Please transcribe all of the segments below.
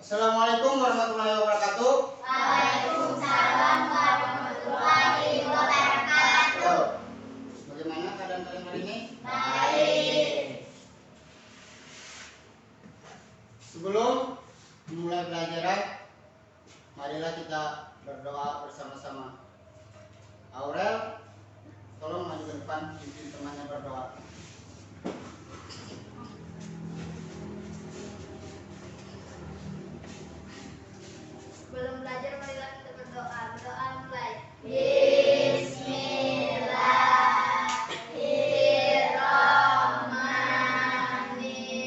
Assalamualaikum warahmatullahi wabarakatuh. Waalaikumsalam warahmatullahi wabarakatuh. Bagaimana keadaan kalian hari ini? Baik. Sebelum memulai pelajaran, marilah kita berdoa bersama-sama. Aurel, tolong maju ke depan, pimpin temannya berdoa. Sebelum belajar, marilah kita berdoa. Berdoa mulai.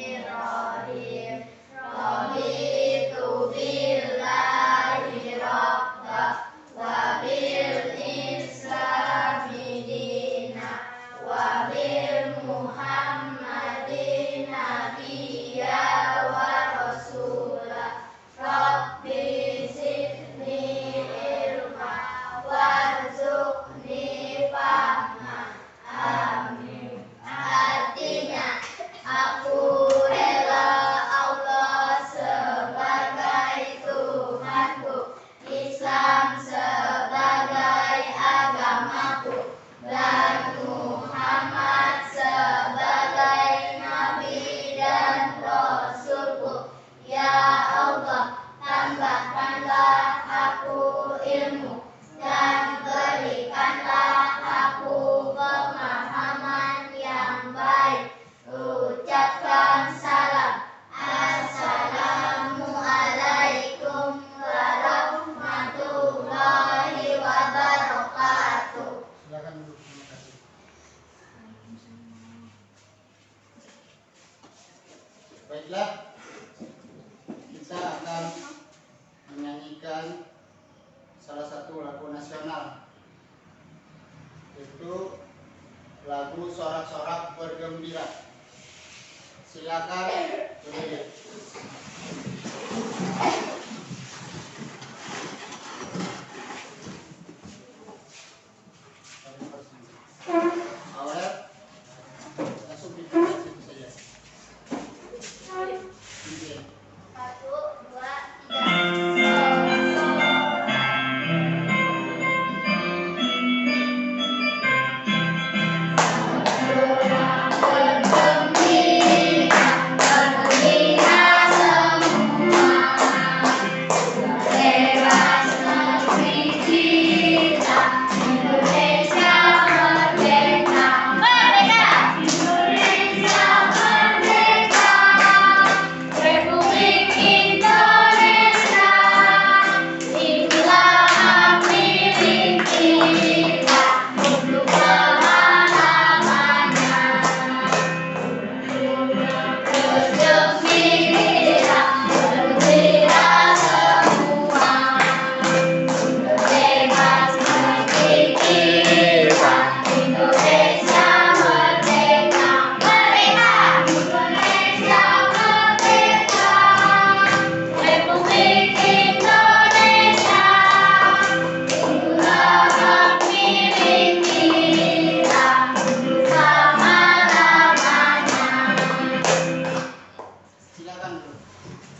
Bismillahirrahmanirrahim. Raditu billahi rabba wa bil islami dina wa bil muhammadin nabiyya wa rasula. Rabbi zidni ilma warzuqni fahma. Amin. Artinya, aku rela Allah sebagai Tuhanku, Islam sebagai agamaku, dan Muhammad sebagai Nabi dan Rasulku. Ya Allah, tambahkanlah aku ilmu dan berikanlah aku pemahaman yang baik. Ucapkan salam. Assalamualaikum warahmatullahi wabarakatuh. Silakan duduk, terima kasih. Baiklah, kita akan menyanyikan salah satu lagu nasional, yaitu lagu Sorak-Sorak Bergembira. Silakan berdiri. Awal langsung dipimpin saja. Pimpin. 1, 2, 3. Silakan dulu.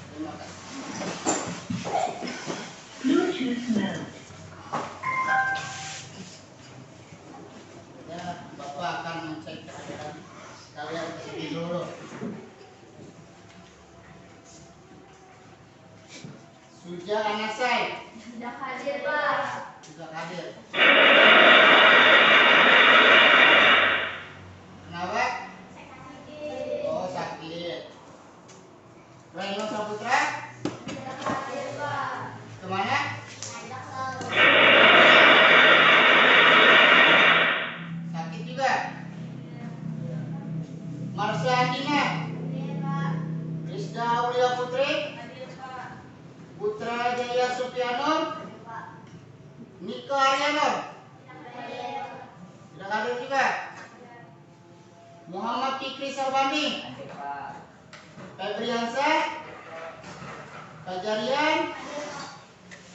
Terima kasih. Ya, Bapak akan mencek keadaan kalian terlebih dulu. Suja Anasai Sudah hadir, Pak. sudah hadir. Kenapa? Oh, sakit. Reno Saputra Sudah hadir, Pak. kemana? Sakit juga. Marsha Andina, Hadir, Pak. Rizda Aulia Putri, Hadir, Pak. Putra Jaya Supiano, Hadir, Pak. Nika Ariano Hadir. sudah hadir juga. Muhammad Fikri Sarbani, Febriansyah, Fajarian,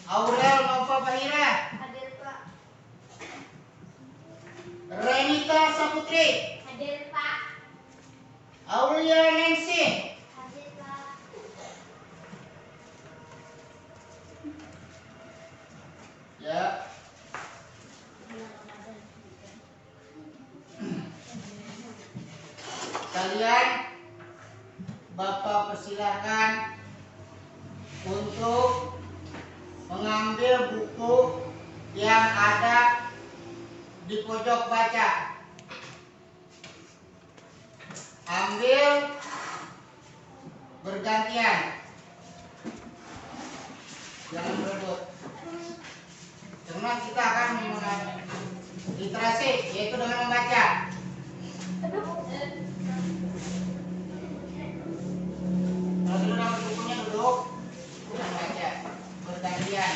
Aurel Nova Bahira, Hadir, Pak. Renita Saputri, Hadir, Pak. Aulia Nancy, Hadir, Pak. Kalian Bapak persilahkan untuk mengambil buku yang ada di pojok baca. Ambil bergantian, jangan berebut. Karena kita akan literasi, yaitu dengan membaca. Kalau sudah dapat bukunya duduk, membaca bergantian.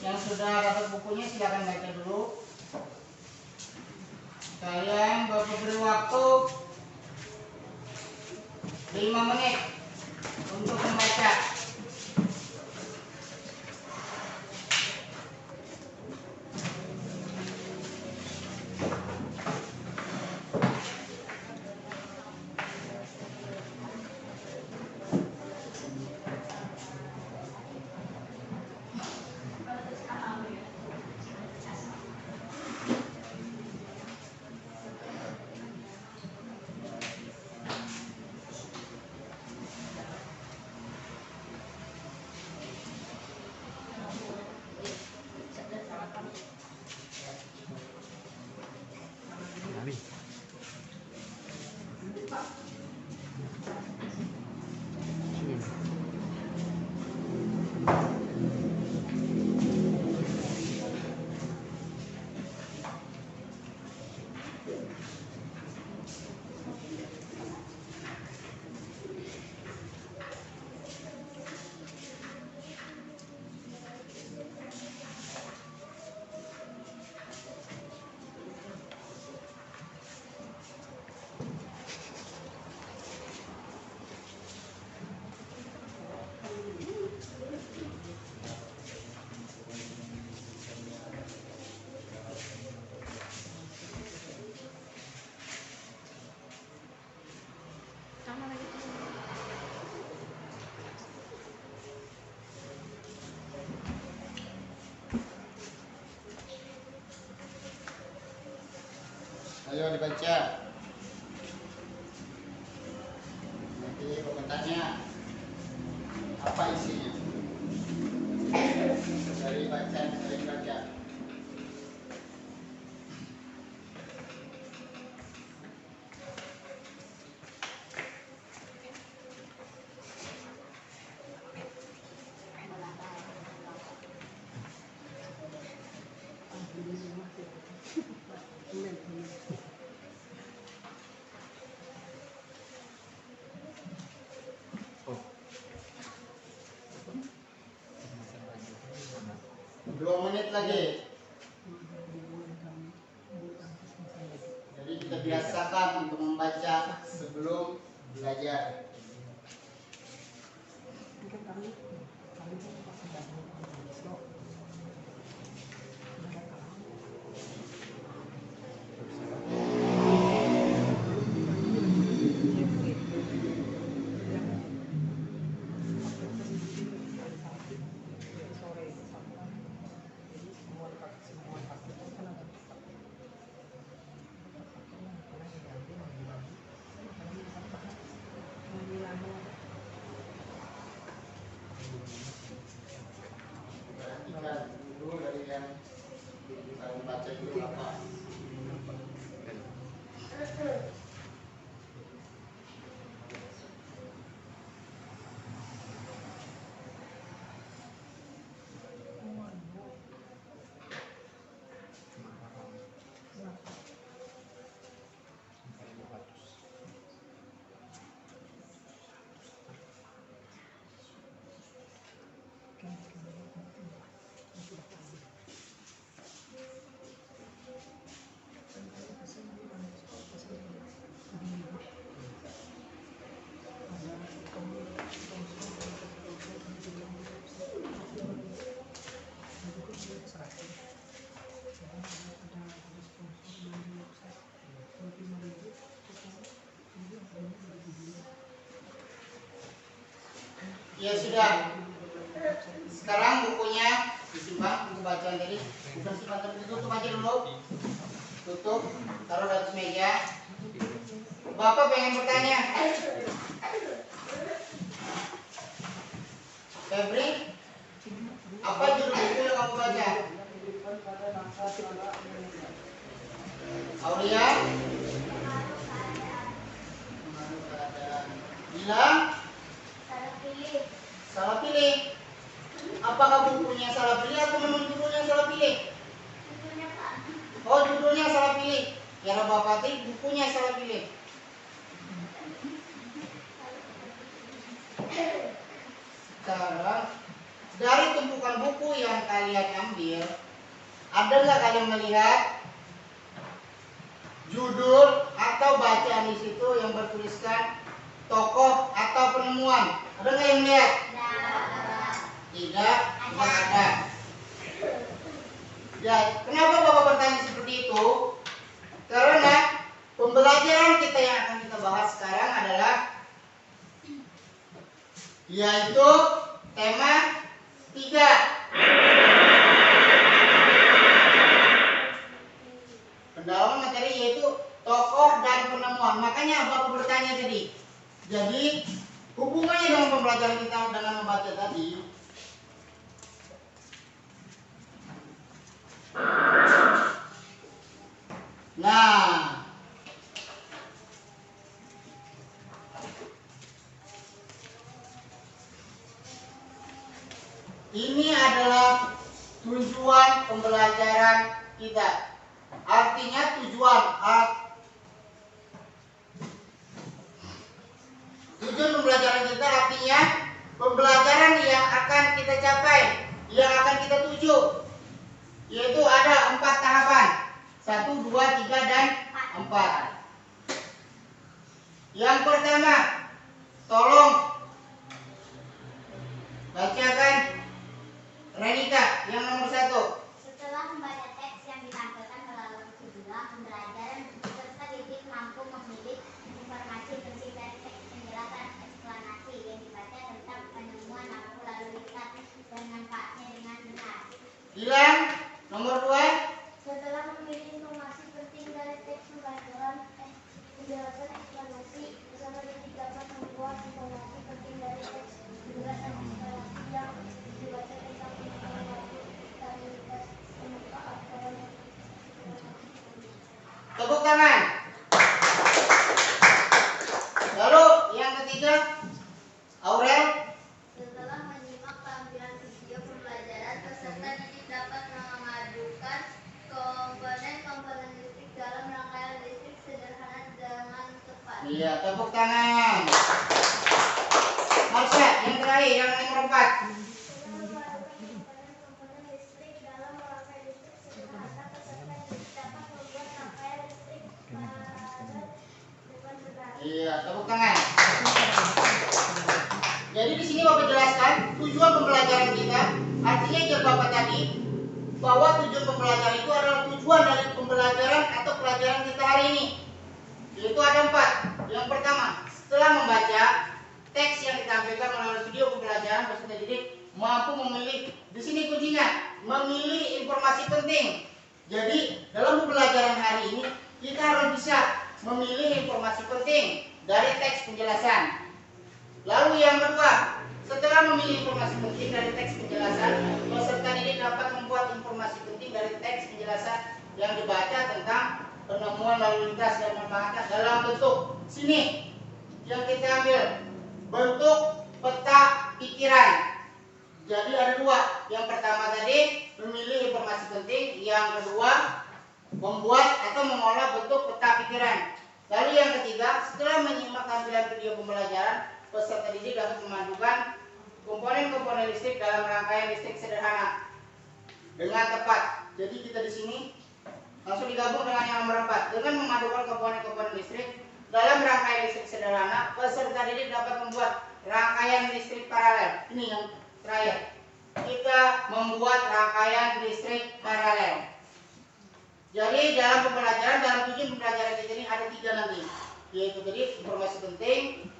Yang sudah dapat bukunya silakan baca dulu. Kalian Bapak beri waktu 5 menit untuk membaca. Ayo dibaca. Nanti Bapak tanya apa isinya. Dari bacaan saya baca. Dua menit lagi. Jadi kita biasakan untuk membaca sebelum belajar. Perhatikan dulu dari yang saya baca dulu apa. Ya sudah. Sekarang bukunya disimpan, buku bacaan tadi. Bukan simpan, tapi tutup aja dulu. Tutup, taruh di atas meja. Bapak pengen bertanya. Febri, apa judul buku yang kamu baca? Aulia? Bilang? Salah pilih. Apakah bukunya salah pilih atau memang judulnya salah pilih? Oh, judulnya salah pilih. Ya Bapak tadi bukunya salah pilih. Sekarang dari tumpukan buku yang kalian ambil, ada nggak kalian melihat judul atau bacaan di situ yang bertuliskan tokoh atau penemuan? Ada nggak yang lihat? Tidak ada. Ya, kenapa Bapak bertanya seperti itu? Karena pembelajaran kita yang akan kita bahas sekarang adalah yaitu tema 3. Pendalaman materi yaitu tokoh dan penemuan. Makanya Bapak bertanya tadi. Jadi hubungannya dengan pembelajaran kita dengan membaca tadi. Nah, ini adalah tujuan pembelajaran kita. Artinya tujuan pembelajaran kita artinya pembelajaran yang akan kita capai, yang akan kita tuju. Yaitu ada 4 tahapan. 1, 2, 3, dan 4. Yang pertama, tolong bacakan Renita yang nomor 1. Setelah membaca teks yang ditampilkan melalui judul pembelajaran, peserta didik mampu memilih informasi penting dari teks penjelasan eksplanasi yang dibaca tentang penemuan lampu lalu lintas dan manfaatnya dengan benar. Bilang nomor 2. Setelah memilih informasi penting dari teks pembelajaran penjelasan eksplanasi, peserta didik dapat membuat informasi penting dari teks penjelasan eksplanasi yang dibaca tentang penemuan lampu lalu lintas dan manfaatnya. Tepuk tangan. Lalu yang ketiga, Aurel. Setelah menyimak tampilan video pembelajaran, peserta didik dapat mengadukan komponen-komponen listrik dalam rangkaian listrik sederhana dengan tepat. Iya, tepuk tangan. Marsha, yang terakhir, yang nomor 4. Setelah mengadukan komponen-komponen listrik dalam rangkaian listrik sederhana, peserta didik dapat membuat rangkaian listrik paralel dengan benar. Iya, tepuk tangan. Jadi di sini Bapak jelaskan tujuan pembelajaran kita. Artinya jawab Bapak tadi bahwa tujuan pembelajaran itu adalah tujuan dari pembelajaran atau pelajaran kita hari ini. Yaitu ada 4. Yang pertama, setelah membaca teks yang ditampilkan melalui video pembelajaran, peserta didik mampu memilih. Di sini kuncinya, memilih informasi penting. Jadi dalam pembelajaran hari ini kita harus bisa memilih informasi penting dari teks penjelasan. Lalu yang kedua, setelah memilih informasi penting dari teks penjelasan, peserta didik dapat membuat informasi penting dari teks penjelasan yang dibaca tentang penemuan lalu lintas dan manfaatnya dalam bentuk sini yang kita ambil bentuk peta pikiran. Jadi ada 2. Yang pertama tadi memilih informasi penting, yang kedua membuat atau mengolah bentuk peta pikiran. Lalu yang ketiga, setelah menyimak tampilan video pembelajaran, peserta didik dapat memadukan komponen-komponen listrik dalam rangkaian listrik sederhana dengan tepat. Jadi kita di sini langsung digabung dengan yang nomor 4. Dengan memadukan komponen-komponen listrik dalam rangkaian listrik sederhana, peserta didik dapat membuat rangkaian listrik paralel. Ini yang terakhir. Kita membuat rangkaian listrik paralel. Jadi dalam pembelajaran, dalam tujuan pembelajaran kita ini ada 3 nanti, yaitu tadi informasi penting,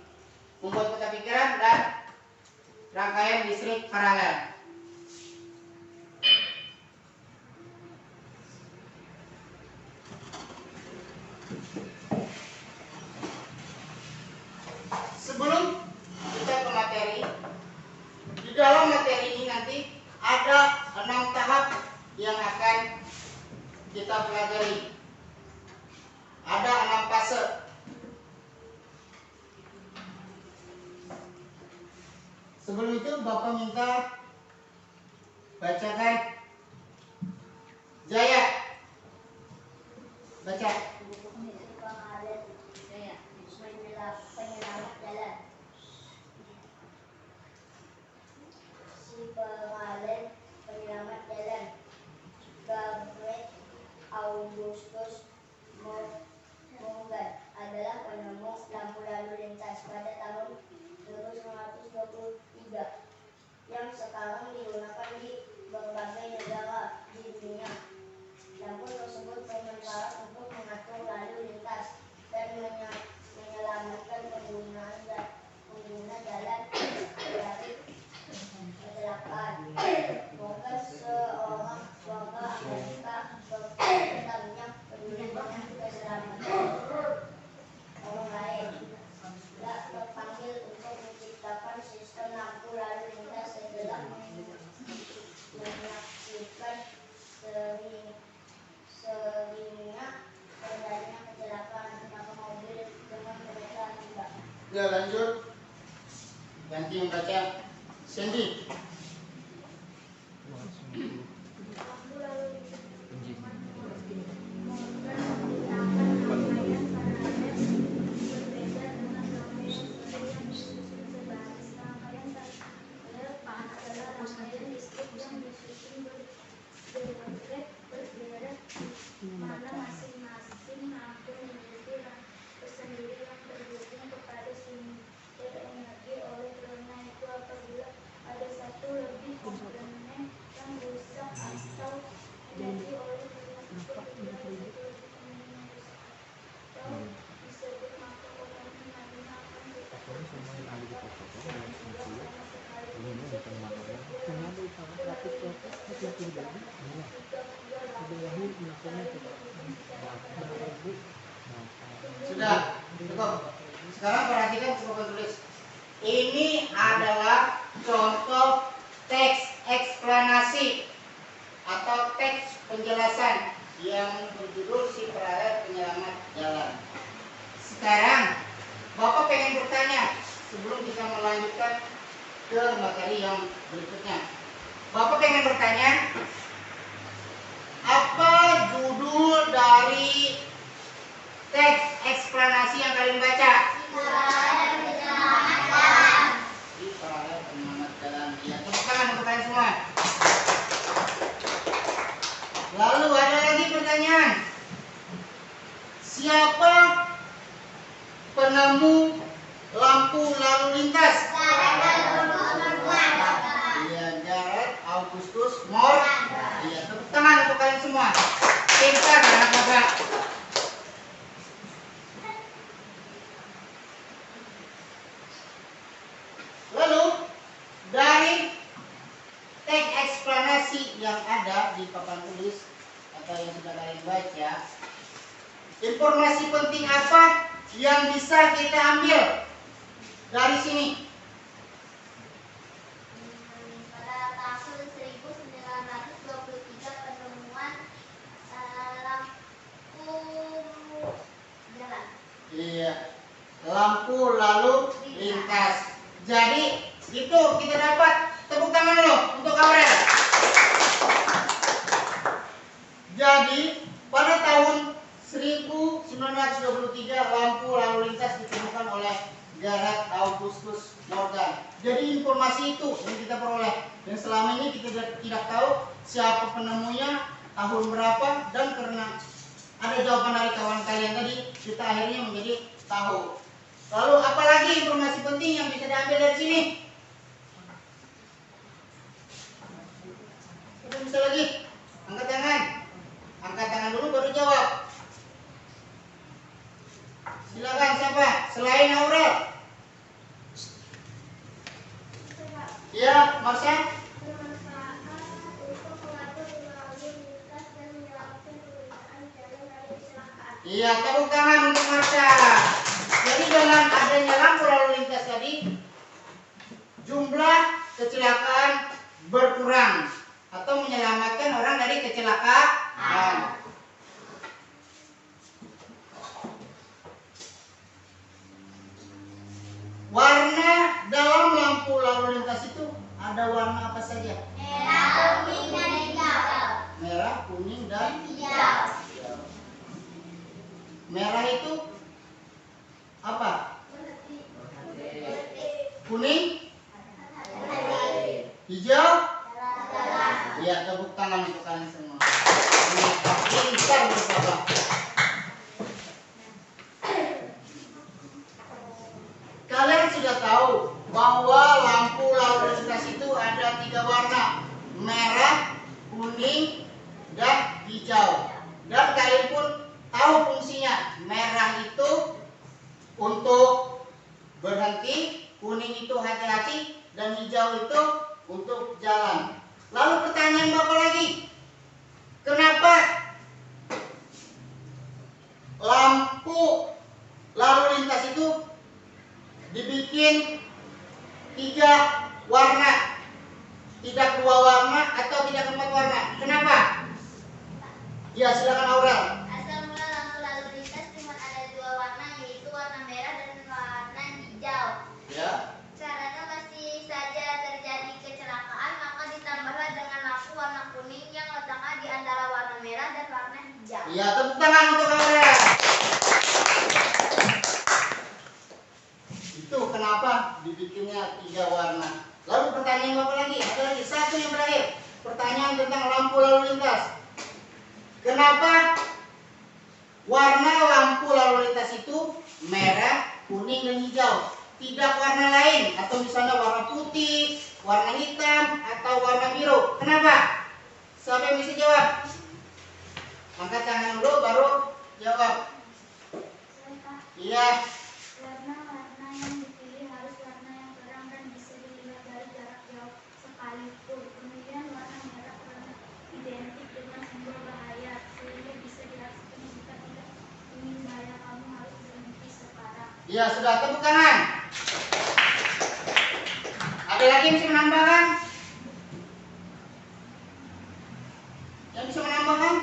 membuat peta pikiran, dan rangkaian listrik paralel. Sebelum kita ke materi, di dalam materi ini nanti ada 6 tahap yang akan kita pelajari. Ada 6 fase. Sebelum itu Bapak minta bacakan. Jaya, baca. Penyelamat jalan. Si pengalen penyelamat jalan. Gabriel Augustus Morgan adalah penemu lampu lalu lintas pada tahun 1923 yang sekarang digunakan di berbagai negara di dunia. Lampu tersebut bermanfaat untuk mengatur lalu lintas dan menyelamatkan pengguna jalan dari kecelakaan. Morgan seorang warga Amerika bertanggung jawab peduli dengan keselamatan orang lain. Dia terpanggil untuk menciptakan sistem lampu lalu lintas setelah menyaksikan seringnya terjadinya kecelakaan maka mobil dengan kereta tidak. Ya, lanjut. Ganti yang baca. Sandy. Lampu lalu lintas Morgan menggunakan rangkaian paralel berbeda dengan rangkaian seri yang disusun sebaris. Rangkaian paralel adalah rangkaian listrik yang disusun berderet berbeda di mana masing-masing lampu memiliki tersendiri yang terhubung kepada sumber energi. Oleh karena itu apabila ada satu lebih komponen yang rusak atau energi oleh karena itu ada satu lebih komponen yang rusak atau disebut maka komponen lainnya akan tetap berfungsi atau tidak sama sekali. Sudah, cukup. Sekarang perhatikan buku tulis. Ini adalah contoh teks eksplanasi atau teks penjelasan yang berjudul Si Paralel Penyelamat Jalan. Sekarang Bapak pengen bertanya sebelum kita melanjutkan ke materi yang berikutnya. Bapak pengen bertanya, apa judul dari teks eksplanasi yang kalian baca? Si Paralel Penyelamat Jalan. Ya, tepuk tangan untuk kalian semua. Lalu ada lagi pertanyaan. Siapa penemu lampu lalu lintas? Iya, Jared Augustus Morgan. Iya, tepuk tangan untuk kalian semua. Pintar anak Bapak. Lalu dari teks eksplanasi yang ada di papan tulis atau yang sudah kalian baca, informasi penting apa yang bisa kita ambil dari sini? Pada tahun 1923 penemuan lampu jalan. Iya, lampu lalu lintas. Jadi itu kita dapat. Tepuk tangan dulu untuk Aurel. Jadi pada tahun 1923 lampu lalu lintas ditemukan oleh Jared Augustus Morgan. Jadi informasi itu yang kita peroleh. Dan selama ini kita tidak tahu siapa penemunya, tahun berapa, dan karena ada jawaban dari kawan kalian tadi, kita akhirnya menjadi tahu. Lalu apalagi informasi penting yang bisa diambil dari sini? Ada bisa lagi? Angkat tangan. Angkat tangan dulu baru jawab. Silakan siapa? Selain Aurel. Marsha? Bermanfaat untuk mengatur lalu lintas dan menyelamatkan penggunaan jalan dari kecelakaan. Iya, tepuk tangan untuk Marsha. Jadi dengan adanya lampu lalu lintas tadi, jumlah kecelakaan berkurang atau menyelamatkan orang dari kecelakaan. Warna dalam lampu lalu lintas itu ada warna apa saja? Merah, kuning, dan hijau. Merah, kuning, dan Hijau. merah itu apa? Kuning, hijau. Ya, tepuk tangan untuk kalian semua. Ini pintar bersahabat. Kalian sudah tahu bahwa lampu lalu lintas itu ada 3 warna, merah, kuning, dan hijau. Dan kalian pun tahu fungsinya. Merah itu untuk berhenti, kuning itu hati-hati, dan hijau itu untuk jalan. Lalu pertanyaan Bapak lagi, kenapa lampu lalu lintas itu dibikin 3 warna, tidak 2 warna atau tidak 4 warna? Kenapa? Ya, silakan Aurel. Asal mula lampu lalu lintas cuma ada 2 warna, yaitu warna merah dan warna hijau. Ya. Karena masih saja terjadi kecelakaan, maka ditambahlah dengan lampu warna kuning yang letaknya di antara warna merah dan warna hijau. Ya, tepuk tangan untuk Aurel. Itu kenapa dibikinnya 3 warna. Lalu pertanyaan Bapak lagi, ada lagi satu yang terakhir. Pertanyaan tentang lampu lalu lintas. Kenapa warna lampu lalu lintas itu merah, kuning, dan hijau? Tidak warna lain, atau misalnya warna putih, warna hitam, atau warna biru. Kenapa? Siapa yang bisa jawab? Angkat tangan dulu, baru jawab. Iya. Karena warna yang dipilih harus warna yang terang dan bisa dilihat dari jarak jauh sekalipun. Kemudian warna merah karena identik dengan simbol bahaya, sehingga bisa dirasakan jika tidak ingin bahaya kamu harus berhenti sekarang. Iya, sudah, tepuk tangan. Ada lagi yang bisa menambahkan? Yang bisa menambahkan?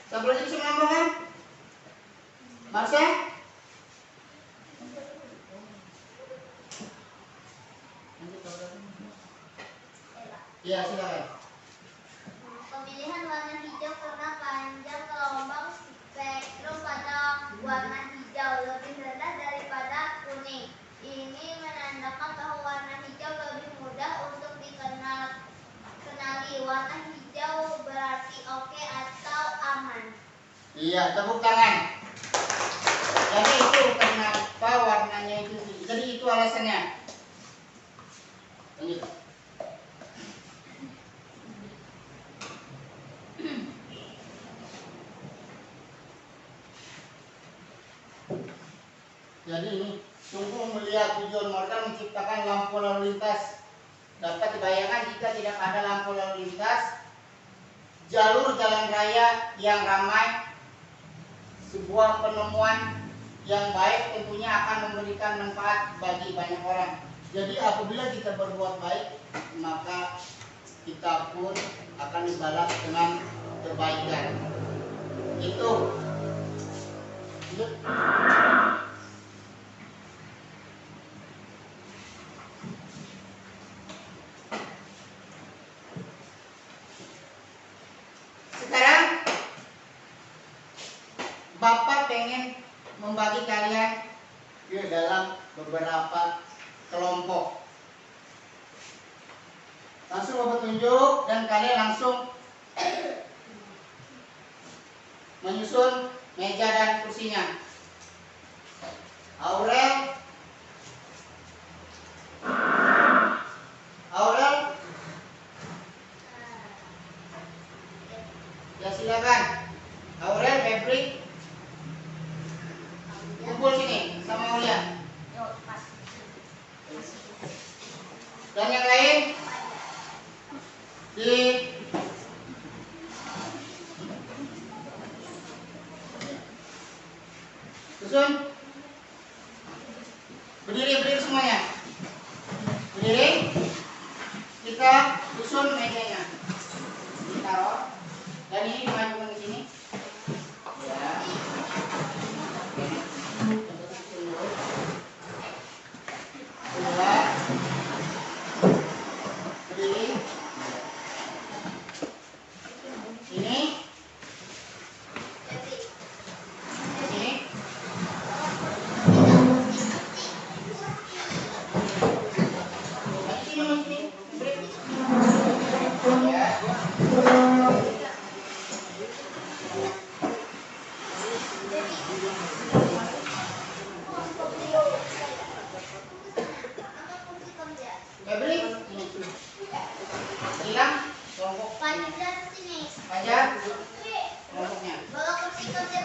Siapa lagi bisa menambahkan? Marsha? Iya, silakan. Pemilihan warna hijau karena panjang gelombang spektrum pada warna hijau lebih rendah daripada kuning. Ini menandakan bahwa warna hijau lebih mudah untuk dikenali. Warna hijau berarti oke atau aman. Iya, tepuk tangan. Jadi itu kenapa warnanya itu. Jadi itu alasannya. Lanjut. Jadi ini sungguh mulia tujuan Morgan menciptakan lampu lalu lintas. Dapat dibayangkan jika tidak ada lampu lalu lintas, jalur jalan raya yang ramai, sebuah penemuan yang baik tentunya akan memberikan manfaat bagi banyak orang. Jadi apabila kita berbuat baik, maka kita pun akan dibalas dengan kebaikan. Itu. Sekarang Bapak pengen membagi kalian ke dalam beberapa kelompok. Langsung Bapak tunjuk dan kalian langsung menyusun meja dan kursinya. Aurel, ya silakan. Aurel, Febri, Di susun. Berdiri semuanya. Berdiri. Kita susun mejanya. Ditaruh. Dan ini dimajukan ke sini. Ya. Kedua. Berdiri. Ini. Sini.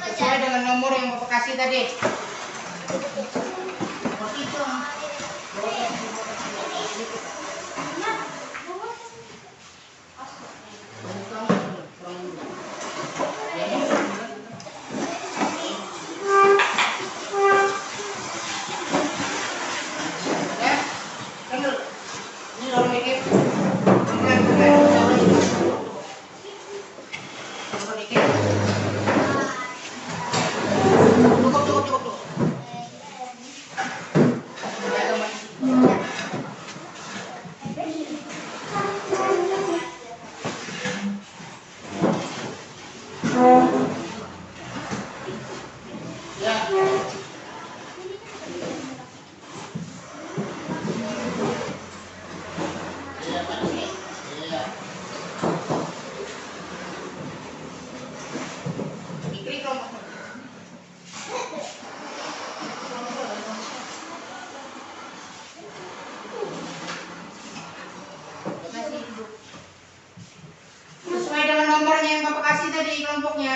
Sesuai dengan nomor yang Bapak kasih tadi. Ini dorong dikit. Sesuai dengan nomornya yang Bapak kasih tadi kelompoknya.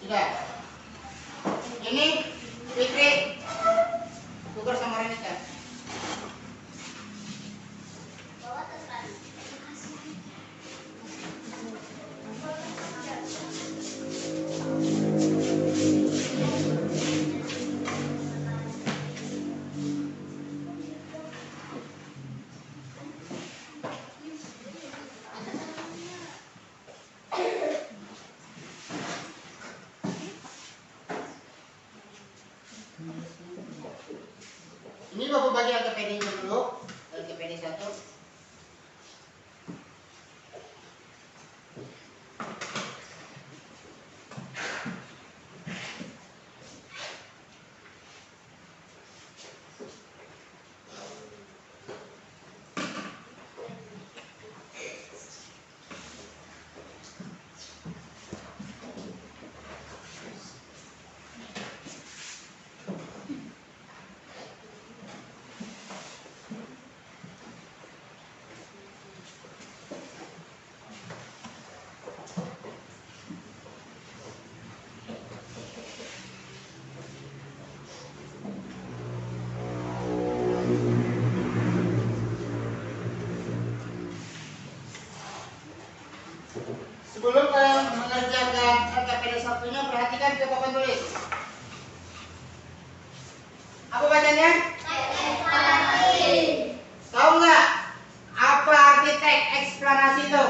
Sudah. Ini Fikri tukar sama Renita. Ini Bapak bagi LKPD-nya dulu. LKPD 1. Sebelum kalian mengerjakan LKPD 1-nya, perhatikan ke papan tulis. Apa bacanya? Tahu nggak apa arti teks eksplanasi itu?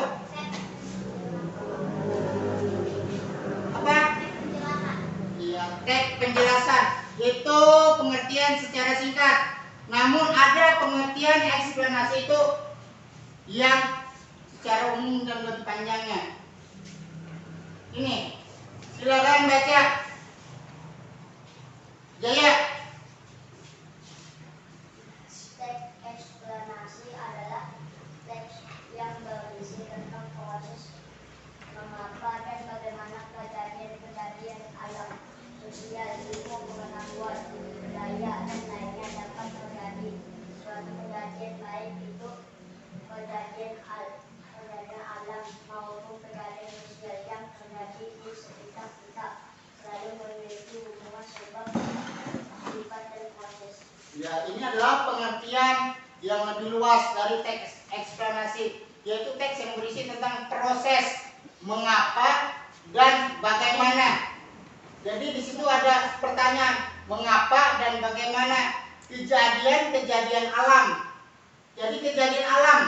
Apa? Iya, teks penjelasan. Itu pengertian secara singkat. Namun ada pengertian eksplanasi itu yang secara umum dan lebih panjangnya. Ini, silakan baca. Jaya. Teks eksplanasi adalah teks yang berisi tentang proses mengapa dan bagaimana kejadian-kejadian alam, sosial, ilmu, pengetahuan, budaya, dan lainnya dapat terjadi. Suatu kejadian baik itu kejadian alam maupun kejadian sosial yang terjadi di adalah pengertian yang lebih luas dari teks eksplanasi, yaitu teks yang berisi tentang proses mengapa dan bagaimana. Jadi di situ ada pertanyaan mengapa dan bagaimana kejadian-kejadian alam. Jadi kejadian alam,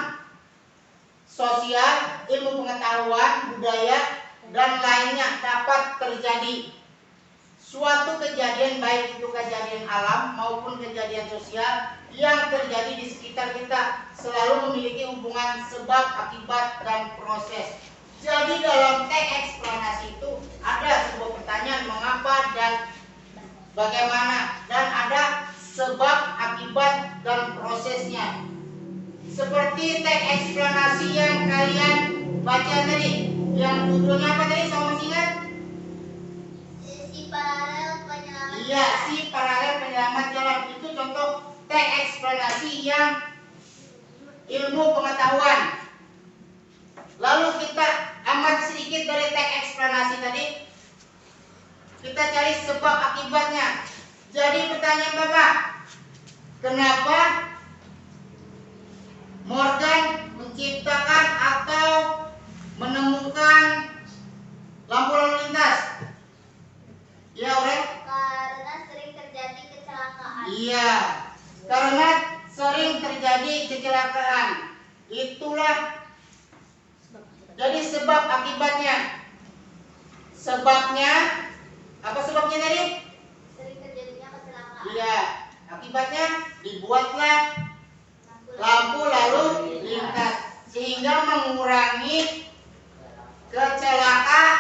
sosial, ilmu pengetahuan, budaya, dan lainnya dapat terjadi. Suatu kejadian, baik itu kejadian alam maupun kejadian sosial yang terjadi di sekitar kita, selalu memiliki hubungan sebab, akibat, dan proses. Jadi dalam teks eksplanasi itu ada sebuah pertanyaan mengapa dan bagaimana, dan ada sebab, akibat, dan prosesnya. Seperti teks eksplanasi yang kalian baca tadi, yang judulnya apa tadi, sama masih ingat? Si paralel penyelamat. Iya, si paralel penyelamat jalan. Itu contoh teks eksplanasi yang ilmu pengetahuan. Lalu kita amat sedikit dari teks eksplanasi tadi, kita cari sebab akibatnya. Jadi pertanyaan Bapak, kenapa Morgan menciptakan atau menemukan lampu lalu lintas? Ya, Aurel? Karena sering terjadi kecelakaan. Iya, karena sering terjadi kecelakaan. Itulah jadi sebab akibatnya. Sebabnya, apa sebabnya tadi? Sering terjadinya kecelakaan. Iya, akibatnya dibuatlah lampu lalu lintas sehingga mengurangi kecelakaan.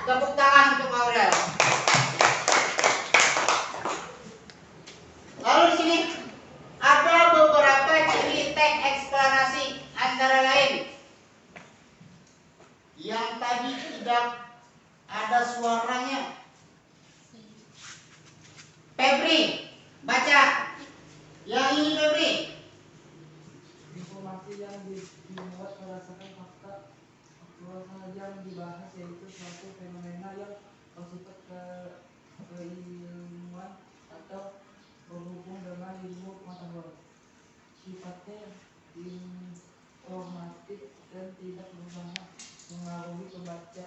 Tepuk tangan untuk Aurel. Lalu di sini ada beberapa ciri teks eksplanasi, antara lain yang tadi tidak ada suaranya. Febri, baca. Yang ini Febri. Informasi yang dimuat berdasarkan fakta aktual saja yang dibahas, yaitu suatu fenomena yang bersifat keilmuan atau berhubung dengan ilmu pengetahuan. Sifatnya informatif dan tidak berusaha mengaruhi pembaca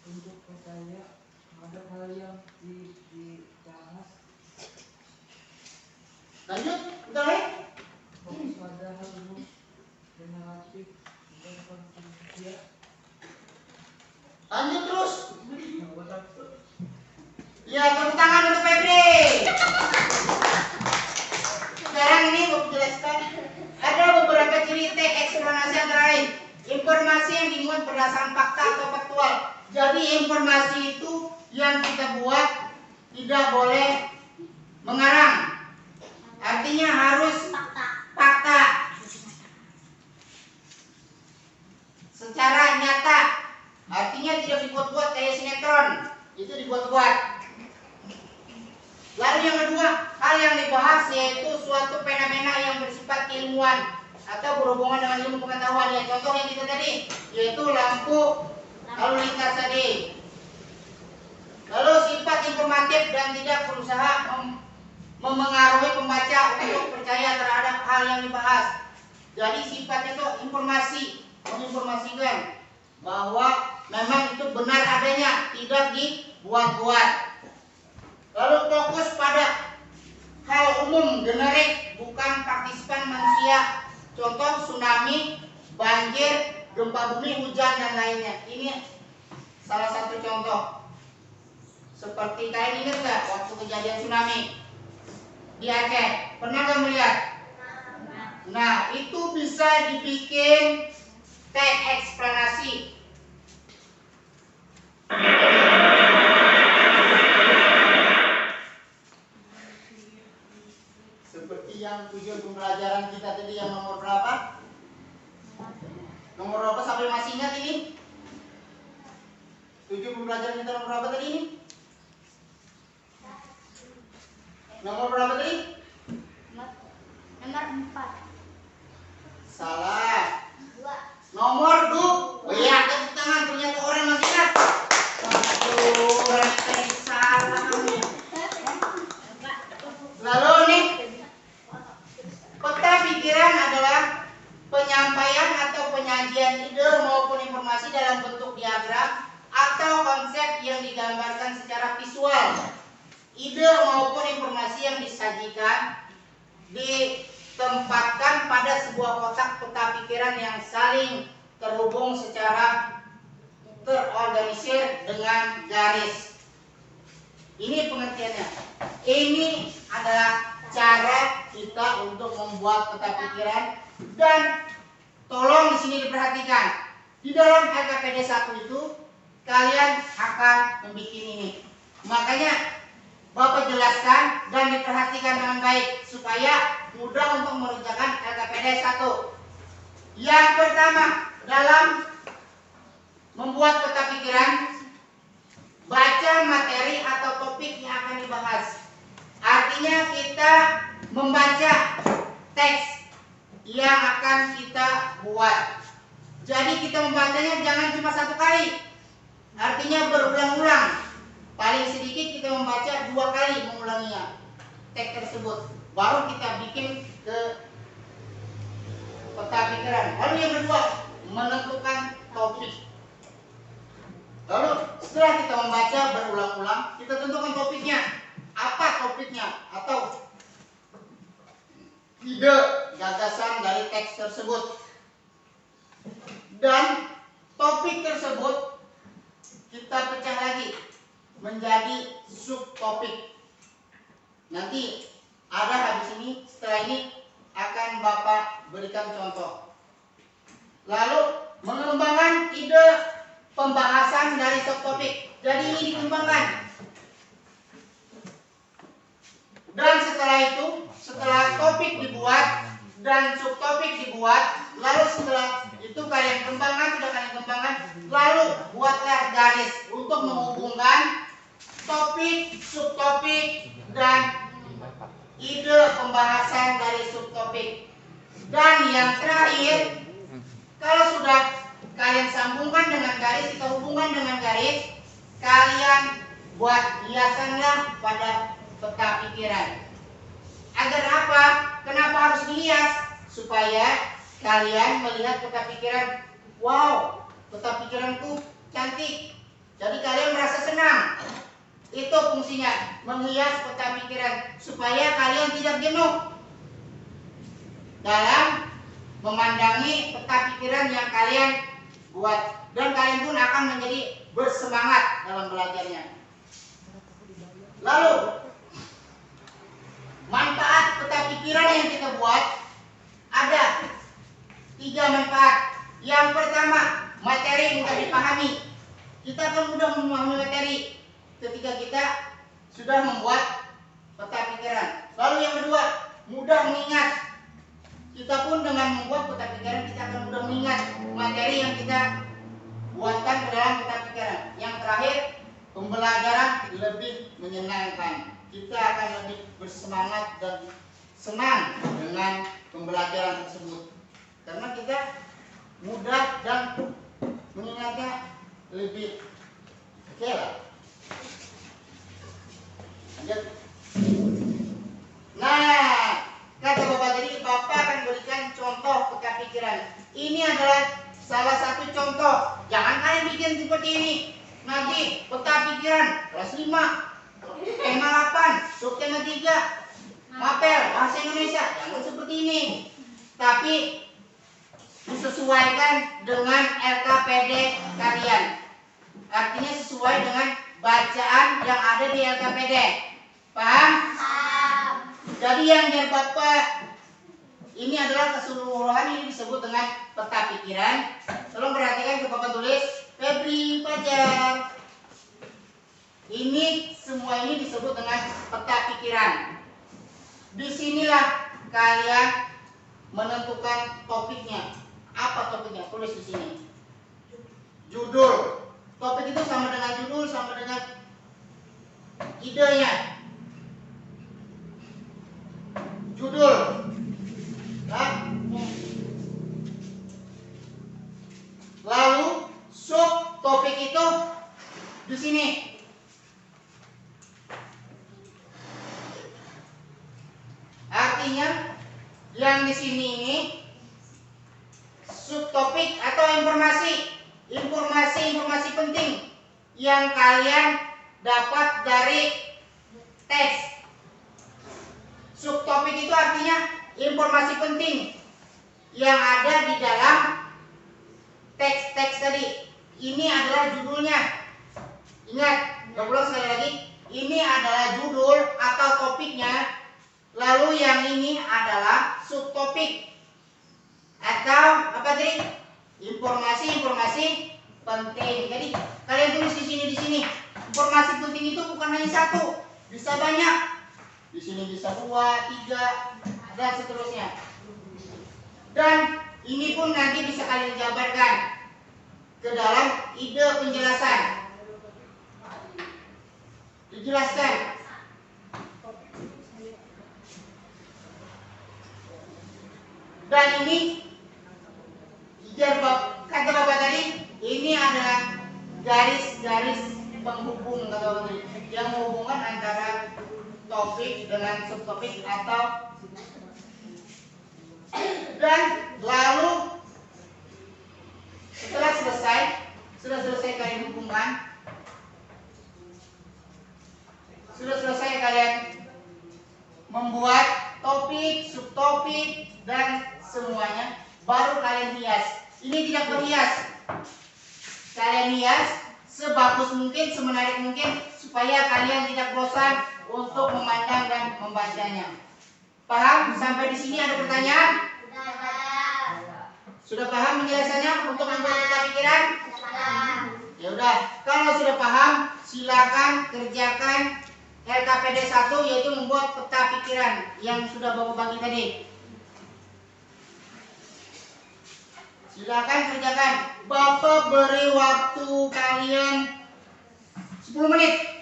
untuk percaya terhadap hal yang dibahas. Lanjut, udah ya? Fokus pada hal rumus generatif dan konstitusi. Lanjut terus. Ya, tepuk tangan untuk Febri. Sekarang ini mau jelaskan ada beberapa ciri teks eksplanasi, antara lain informasi yang dimuat berdasarkan fakta atau faktual. Jadi informasi itu yang kita buat tidak boleh mengarang. Artinya harus fakta secara nyata. Artinya tidak dibuat-buat kayak sinetron, itu dibuat-buat. Lalu yang kedua, hal yang dibahas yaitu suatu fenomena yang bersifat ilmuwan atau berhubungan dengan ilmu pengetahuan. Ya, contoh yang kita tadi yaitu lampu lalu lintas tadi. Lalu sifat informatif dan tidak berusaha memengaruhi pembaca untuk percaya terhadap hal yang dibahas. Jadi sifat itu informasi, menginformasikan bahwa memang itu benar adanya, tidak dibuat-buat. Lalu fokus pada hal umum, generik, bukan partisipan manusia. Contoh tsunami, banjir, gempa bumi, hujan, dan lainnya. Ini salah satu contoh. Seperti kalian ingat nggak waktu kejadian tsunami di Aceh? Pernah nggak melihat? Nah, itu bisa dibikin teks eksplanasi. Seperti yang tujuan pembelajaran kita tadi yang nomor berapa? Nomor berapa sampai masih ingat ini? Tujuan pembelajaran kita nomor berapa tadi ini? Nomor berapa tadi? Nomor 4. Salah. 2. Nomor 2. Oh iya, tepuk tangan, ternyata orang masih ingat. Aduh, orang tadi salah. Lalu nih, ide maupun informasi yang disajikan ditempatkan pada sebuah kotak peta pikiran yang saling terhubung secara terorganisir dengan garis. Ini pengertiannya. Ini adalah cara kita untuk membuat peta pikiran, dan tolong di sini diperhatikan. Di dalam LKPD 1 itu kalian akan membuat ini. Makanya Bapak jelaskan dan diperhatikan dengan baik supaya mudah untuk mengerjakan LKPD 1. Yang pertama, dalam membuat peta pikiran, baca materi atau topik yang akan dibahas. Artinya kita membaca teks yang akan kita buat. Jadi kita membacanya jangan cuma satu kali. Artinya berulang-ulang. Paling sedikit kita membaca 2 kali mengulanginya teks tersebut. Baru kita bikin ke peta pikiran. Lalu yang kedua, menentukan topik. Lalu setelah kita membaca berulang-ulang, kita tentukan topiknya. Apa topiknya? Atau ide gagasan dari teks tersebut. Dan topik tersebut kita pecah lagi menjadi subtopik. Nanti ada habis ini, setelah ini akan Bapak berikan contoh. Lalu mengembangkan ide pembahasan dari subtopik. Jadi ini dikembangkan. Dan setelah itu, setelah topik dibuat dan subtopik dibuat, lalu setelah itu kalian kembangkan, sudah kalian kembangkan, lalu buatlah garis untuk menghubungkan topik, subtopik, dan ide pembahasan dari subtopik. Dan yang terakhir, kalau sudah kalian sambungkan dengan garis, kita hubungkan dengan garis, kalian buat hiasanlah pada peta pikiran. Agar apa? Kenapa harus dihias? Supaya kalian melihat peta pikiran, wow, peta pikiranku cantik. Jadi kalian merasa senang. Itu fungsinya, menghias peta pikiran supaya kalian tidak jenuh dalam memandangi peta pikiran yang kalian buat, dan kalian pun akan menjadi bersemangat dalam belajarnya. Lalu manfaat peta pikiran yang kita buat ada 3 manfaat. Yang pertama, materi mudah dipahami. Kita akan mudah memahami materi ketika kita sudah membuat peta pikiran. Lalu yang kedua, mudah mengingat. Kita pun dengan membuat peta pikiran, kita akan mudah mengingat materi yang kita buatkan ke dalam peta pikiran. Yang terakhir, pembelajaran lebih menyenangkan. Kita akan lebih bersemangat dan senang dengan pembelajaran tersebut. Karena kita mudah dan mengingatnya lebih oke lah. Lanjut. Nah, kata Bapak tadi, Bapak akan berikan contoh peta pikiran. Ini adalah salah satu contoh. Jangan kalian bikin seperti ini. Nanti peta pikiran kelas 5, tema 8, subtema 3, mapel bahasa Indonesia. Jangan seperti ini. Tapi disesuaikan dengan LKPD kalian. Artinya sesuai dengan bacaan yang ada di LKPD. Paham? Jadi yang dari Bapak ini adalah keseluruhan, ini disebut dengan peta pikiran. Tolong perhatikan, ke Bapak tulis Febri Fajar. Ini semua ini disebut dengan peta pikiran. Disinilah kalian menentukan topiknya. Apa topiknya? Tulis di sini. Judul. Topik itu sama dengan judul, sama dengan idenya. Judul. Nah. Lalu sub topik itu di sini. Artinya yang di sini ini subtopik atau informasi penting yang kalian dapat dari teks. Subtopik itu artinya informasi penting yang ada di dalam teks-teks tadi. Ini adalah judulnya. Ingat, ulang sekali lagi. Ini adalah judul atau topiknya. Lalu yang ini adalah subtopik atau apa tadi? Informasi-informasi penting. Jadi kalian tulis di sini. Informasi penting itu bukan hanya satu, bisa banyak. Di sini bisa 2, 3, dan seterusnya. Dan ini pun nanti bisa kalian jabarkan ke dalam ide penjelasan. Dijelaskan. Dan ini kata Bapak tadi, ini adalah garis-garis penghubung kata Bapak tadi, yang menghubungkan antara topik dengan subtopik atau. Dan lalu setelah selesai kalian hubungkan, sudah selesai kalian membuat topik, subtopik, dan semuanya, baru kalian hias. Ini tidak berhias. Kalian hias sebagus mungkin, semenarik mungkin, supaya kalian tidak bosan untuk memandang dan membacanya. Paham? Sampai di sini ada pertanyaan? Sudah paham penjelasannya untuk membuat peta pikiran? Ya udah, kalau sudah paham, silakan kerjakan LKPD 1, yaitu membuat peta pikiran yang sudah Bapak bagi tadi. Silakan kerjakan. Bapak beri waktu kalian 10 menit.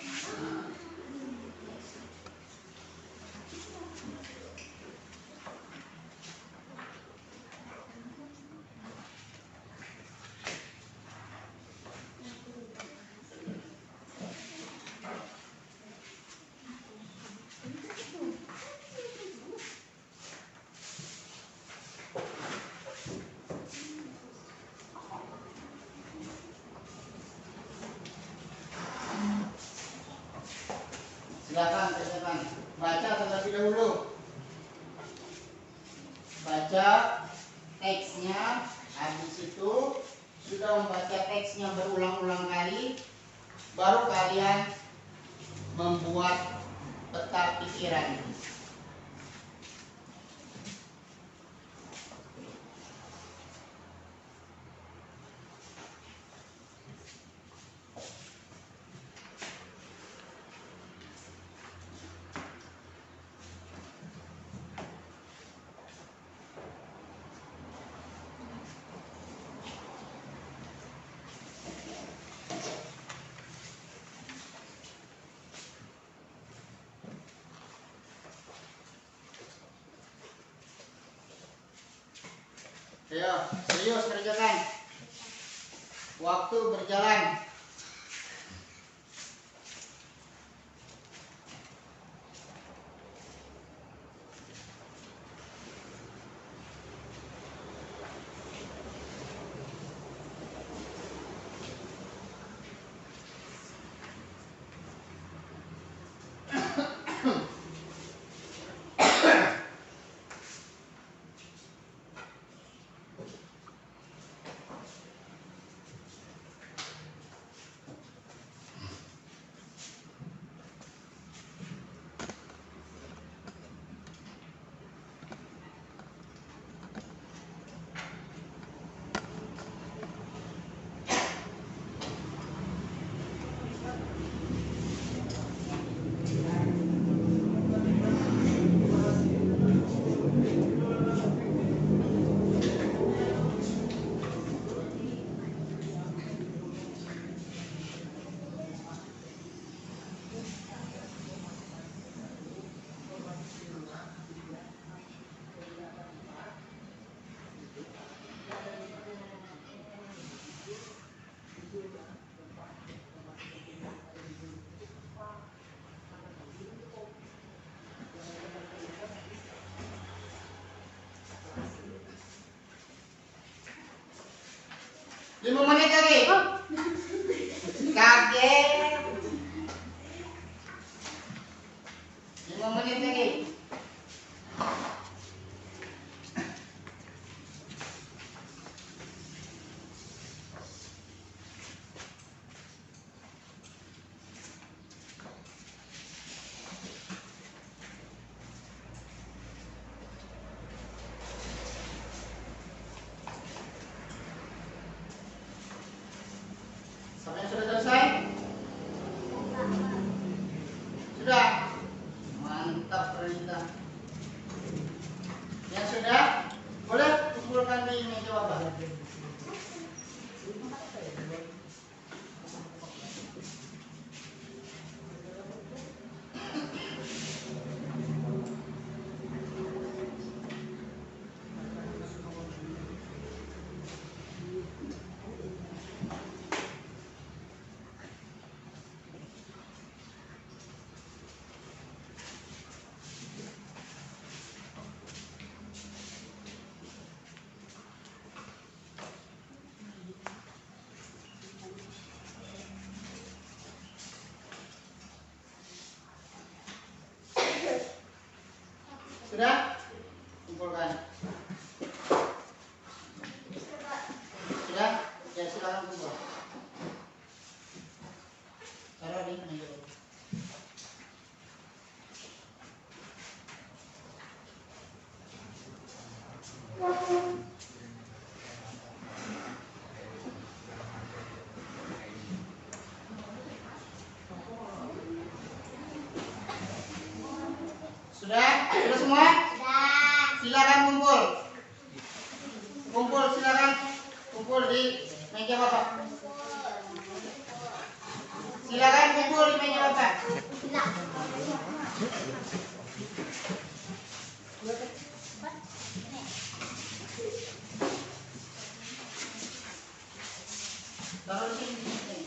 Silakan kerjakan. Baca terlebih dahulu. Baca teksnya. Habis itu sudah membaca teksnya berulang-ulang kali, baru kalian membuat peta pikiran. Ayo, serius kerjakan. Waktu berjalan. Lima menit lagi. Kaget. Sudah? Mantap perintah. Ya sudah? Boleh kumpulkan di meja Bapak. Sudah? Kumpulkan. Sudah? Ya silakan kumpul. Taruh di meja Bapak. Sudah? Sudah semua? Silakan kumpul. Kumpul silakan. Kumpul di meja Bapak. Silakan kumpul di meja Bapak. Taruh di sini.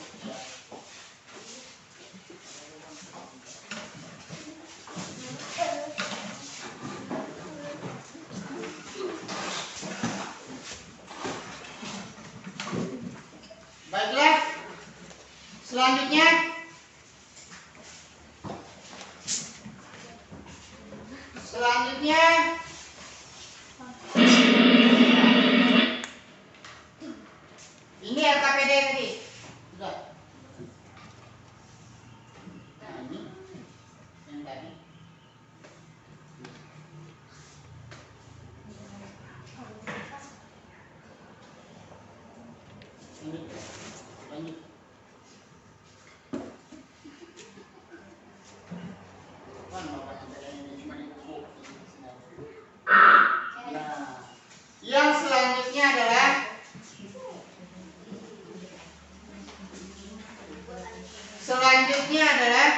Baiklah. Selanjutnya ini LKPD tadi. Sudah. Nah, ini yang tadi. Ini lanjut. Nah, yang selanjutnya adalah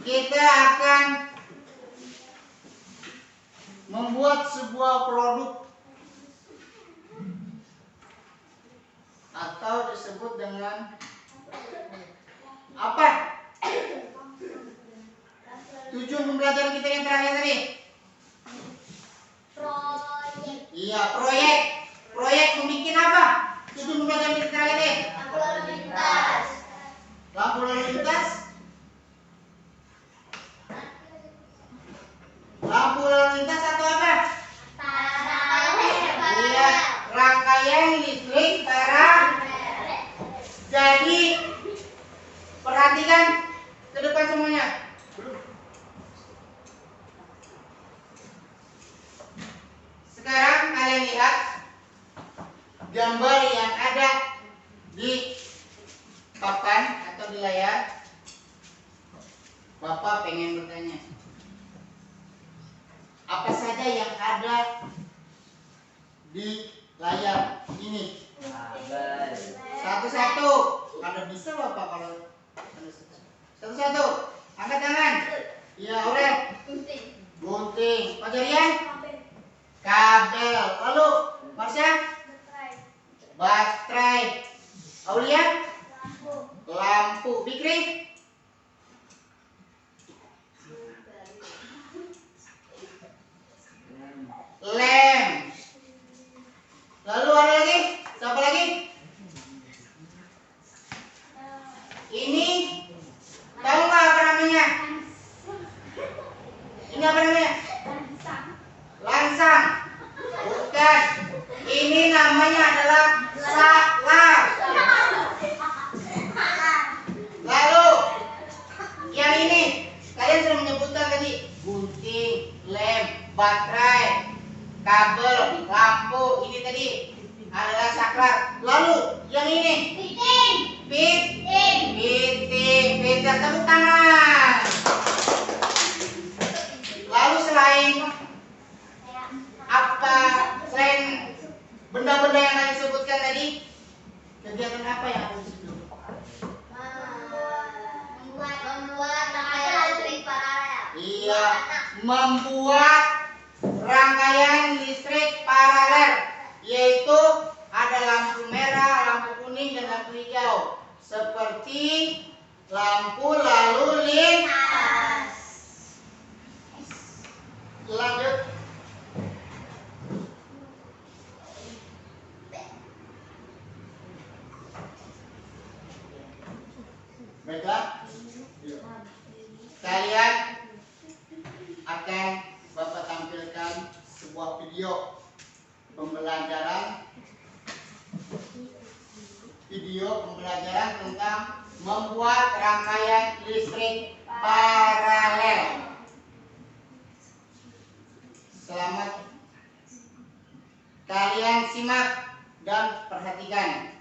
kita akan membuat sebuah produk atau disebut dengan apa? Tujuan pembelajaran kita yang terakhir tadi. Proyek. Iya, proyek. Proyek membuat apa? Tujuan pembelajaran kita terakhir tadi. Lampu lalu lintas. Lampu lalu lintas. Lampu lalu lintas atau apa? Iya, rangkaian listrik barang. Jadi perhatikan ke depan semuanya. Sekarang kalian lihat gambar yang ada di papan atau di layar. Bapak pengen bertanya, apa saja yang ada di layar ini? Satu-satu. Kalau bisa Bapak kalau satu-satu. Angkat tangan. Iya, Aurel. Gunting. Pak Jarian? Kabel. Lalu Marsha? Baterai. Aulia? Lampu. Bikri? Lem. Lalu ada lagi? Siapa lagi? Ini tahu nggak apa namanya? Ini apa namanya? Langsang. Bukan. Ini namanya adalah saklar. Lalu yang ini kalian sudah menyebutkan tadi gunting, lem, baterai, kabel, lampu. Ini tadi adalah saklar. Lalu yang ini? Piting. Piting. Tepuk tangan. membuat rangkaian listrik paralel, yaitu ada lampu merah, lampu kuning, dan lampu hijau, seperti lampu lalu lintas. Lanjut. Baiklah, kalian akan Bapak tampilkan sebuah video pembelajaran tentang membuat rangkaian listrik paralel. Selamat kalian simak dan perhatikan.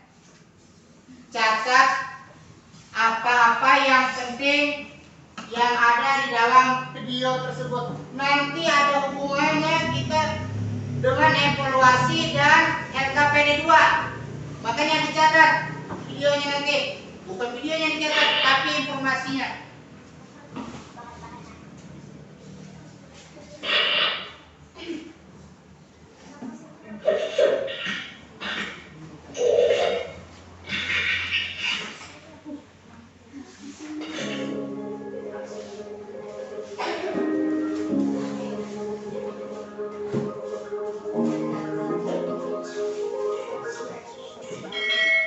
Catat apa-apa yang penting yang ada di dalam video tersebut. Nanti ada hubungannya kita dengan evaluasi dan LKPD 2. Makanya dicatat videonya nanti. Bukan videonya dicatat, tapi informasinya.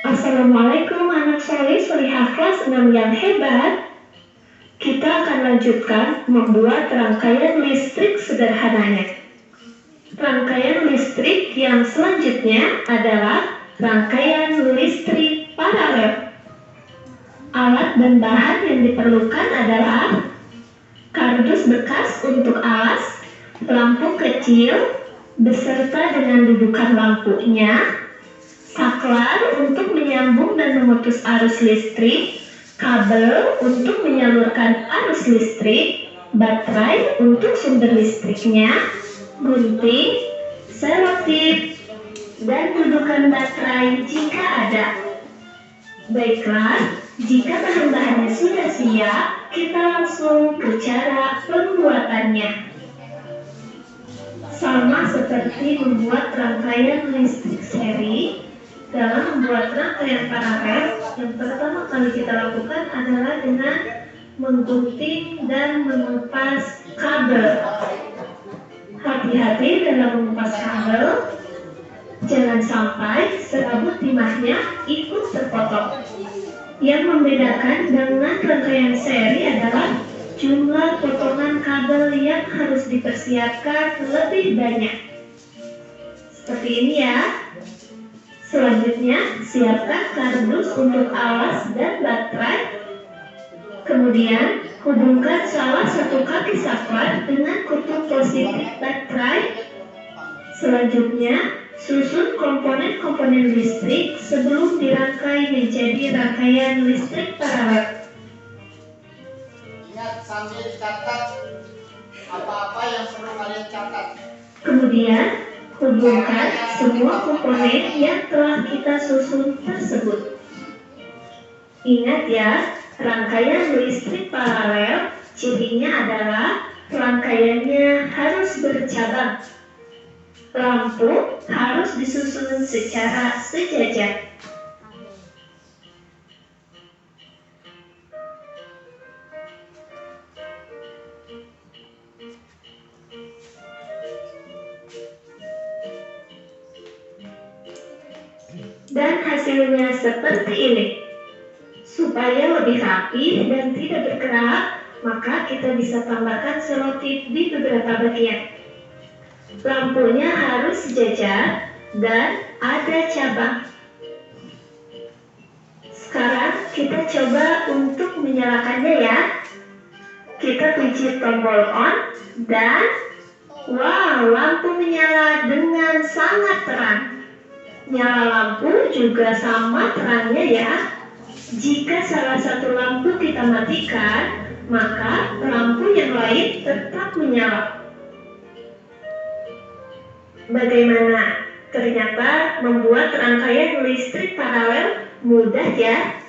Assalamualaikum anak soleh solihah kelas 6 yang hebat. Kita akan lanjutkan membuat rangkaian listrik sederhananya. Rangkaian listrik yang selanjutnya adalah rangkaian listrik paralel. Alat dan bahan yang diperlukan adalah kardus bekas untuk alas, lampu kecil beserta dengan dudukan lampunya, saklar untuk menyambung dan memutus arus listrik, kabel untuk menyalurkan arus listrik, baterai untuk sumber listriknya, gunting, selotip, dan dudukan baterai jika ada. Baiklah, jika bahan-bahannya sudah siap, kita langsung ke cara pembuatannya. Sama seperti membuat rangkaian listrik seri, dalam membuat rangkaian paralel, yang pertama kali kita lakukan adalah dengan menggunting dan mengupas kabel. Hati-hati dalam mengupas kabel, jangan sampai serabut timahnya ikut terpotong. Yang membedakan dengan rangkaian seri adalah jumlah potongan kabel yang harus dipersiapkan lebih banyak. Seperti ini ya. Selanjutnya, siapkan kardus untuk alas dan baterai. Kemudian, hubungkan salah satu kaki saklar dengan kutub positif baterai. Selanjutnya, susun komponen-komponen listrik sebelum dirangkai menjadi rangkaian listrik paralel. Ingat sambil catat apa-apa yang perlu kalian catat. Kemudian, hubungkan semua komponen yang telah kita susun tersebut. Ingat ya, rangkaian listrik paralel cirinya adalah rangkaiannya harus bercabang. Lampu harus disusun secara sejajar. Dan hasilnya seperti ini. Supaya lebih rapi dan tidak bergerak, maka kita bisa tambahkan selotip di beberapa bagian. Lampunya harus sejajar dan ada cabang. Sekarang kita coba untuk menyalakannya ya. Kita kunci tombol on dan wow, lampu menyala dengan sangat terang. Nyala lampu juga sama terangnya ya. Jika salah satu lampu kita matikan, maka lampu yang lain tetap menyala. Bagaimana? Ternyata membuat rangkaian listrik paralel mudah ya.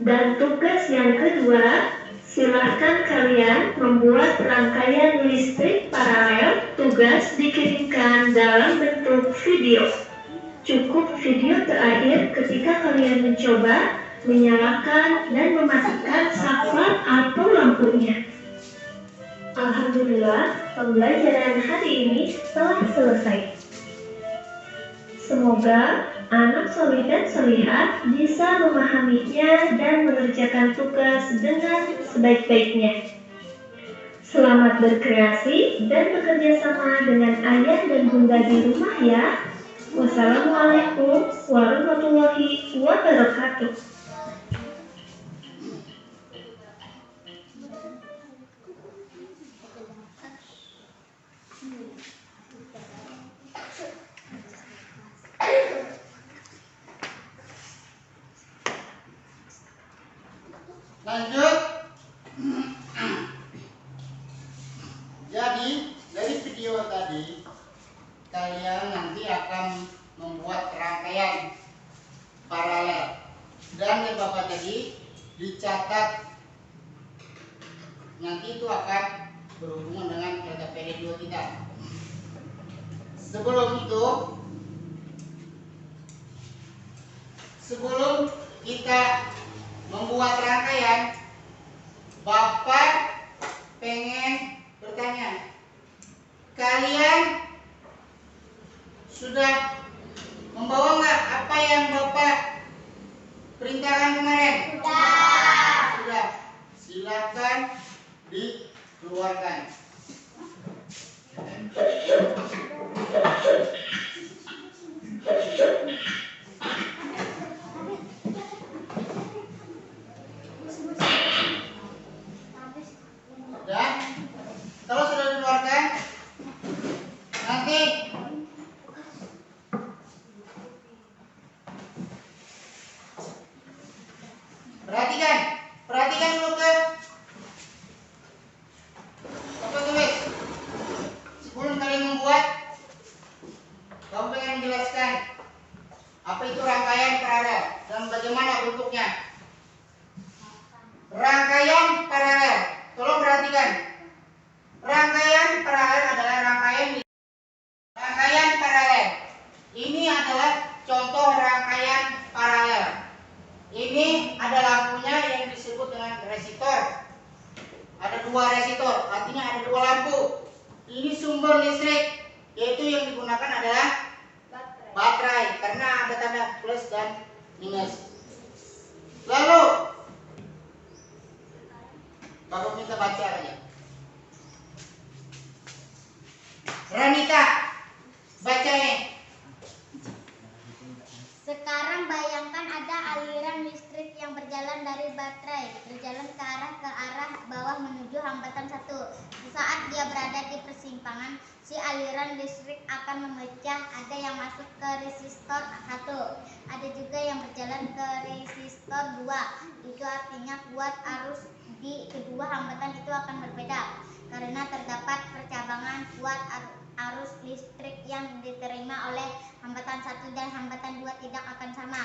Dan tugas yang kedua, silahkan kalian membuat rangkaian listrik paralel. Tugas dikirimkan dalam bentuk video. Cukup video terakhir ketika kalian mencoba menyalakan dan mematikan saklar atau lampunya. Alhamdulillah, pembelajaran hari ini telah selesai. Semoga anak solih dan solihah bisa memahaminya dan mengerjakan tugas dengan sebaik-baiknya. Selamat berkreasi dan bekerja sama dengan ayah dan bunda di rumah ya. Wassalamualaikum warahmatullahi wabarakatuh. Lanjut. Jadi dari video tadi kalian nanti akan membuat rangkaian paralel dan yang Bapak tadi dicatat, nanti itu akan berhubungan dengan LKPD 2 kita. Sebelum kita membuat rangkaian, Bapak pengen bertanya, kalian sudah membawa nggak apa yang Bapak perintahkan kemarin? Sudah. Silakan dikeluarkan. Sudah? Kalau sudah dikeluarkan, nanti perhatikan dulu ke apa tulis. Sebelum kalian membuat, kamu pengen menjelaskan apa itu rangkaian paralel dan bagaimana bentuknya. Rangkaian paralel, tolong perhatikan. Rangkaian paralel adalah rangkaian paralel. Ini adalah contoh rangkaian paralel. Ini ada lampunya yang disebut dengan resistor. Ada 2 resistor, artinya ada 2 lampu. Ini sumber listrik, yaitu yang digunakan adalah baterai karena ada tanda plus dan minus. Lalu Bapak minta baca aja. Ranita, baca nih. Sekarang bayangkan ada aliran listrik yang berjalan dari baterai, berjalan ke arah bawah menuju hambatan 1. Saat dia berada di persimpangan, si aliran listrik akan memecah. Ada yang masuk ke resistor 1, ada juga yang berjalan ke resistor 2. Itu artinya kuat arus di kedua hambatan itu akan berbeda, karena terdapat percabangan kuat arus listrik yang diterima oleh hambatan 1 dan hambatan 2 tidak akan sama.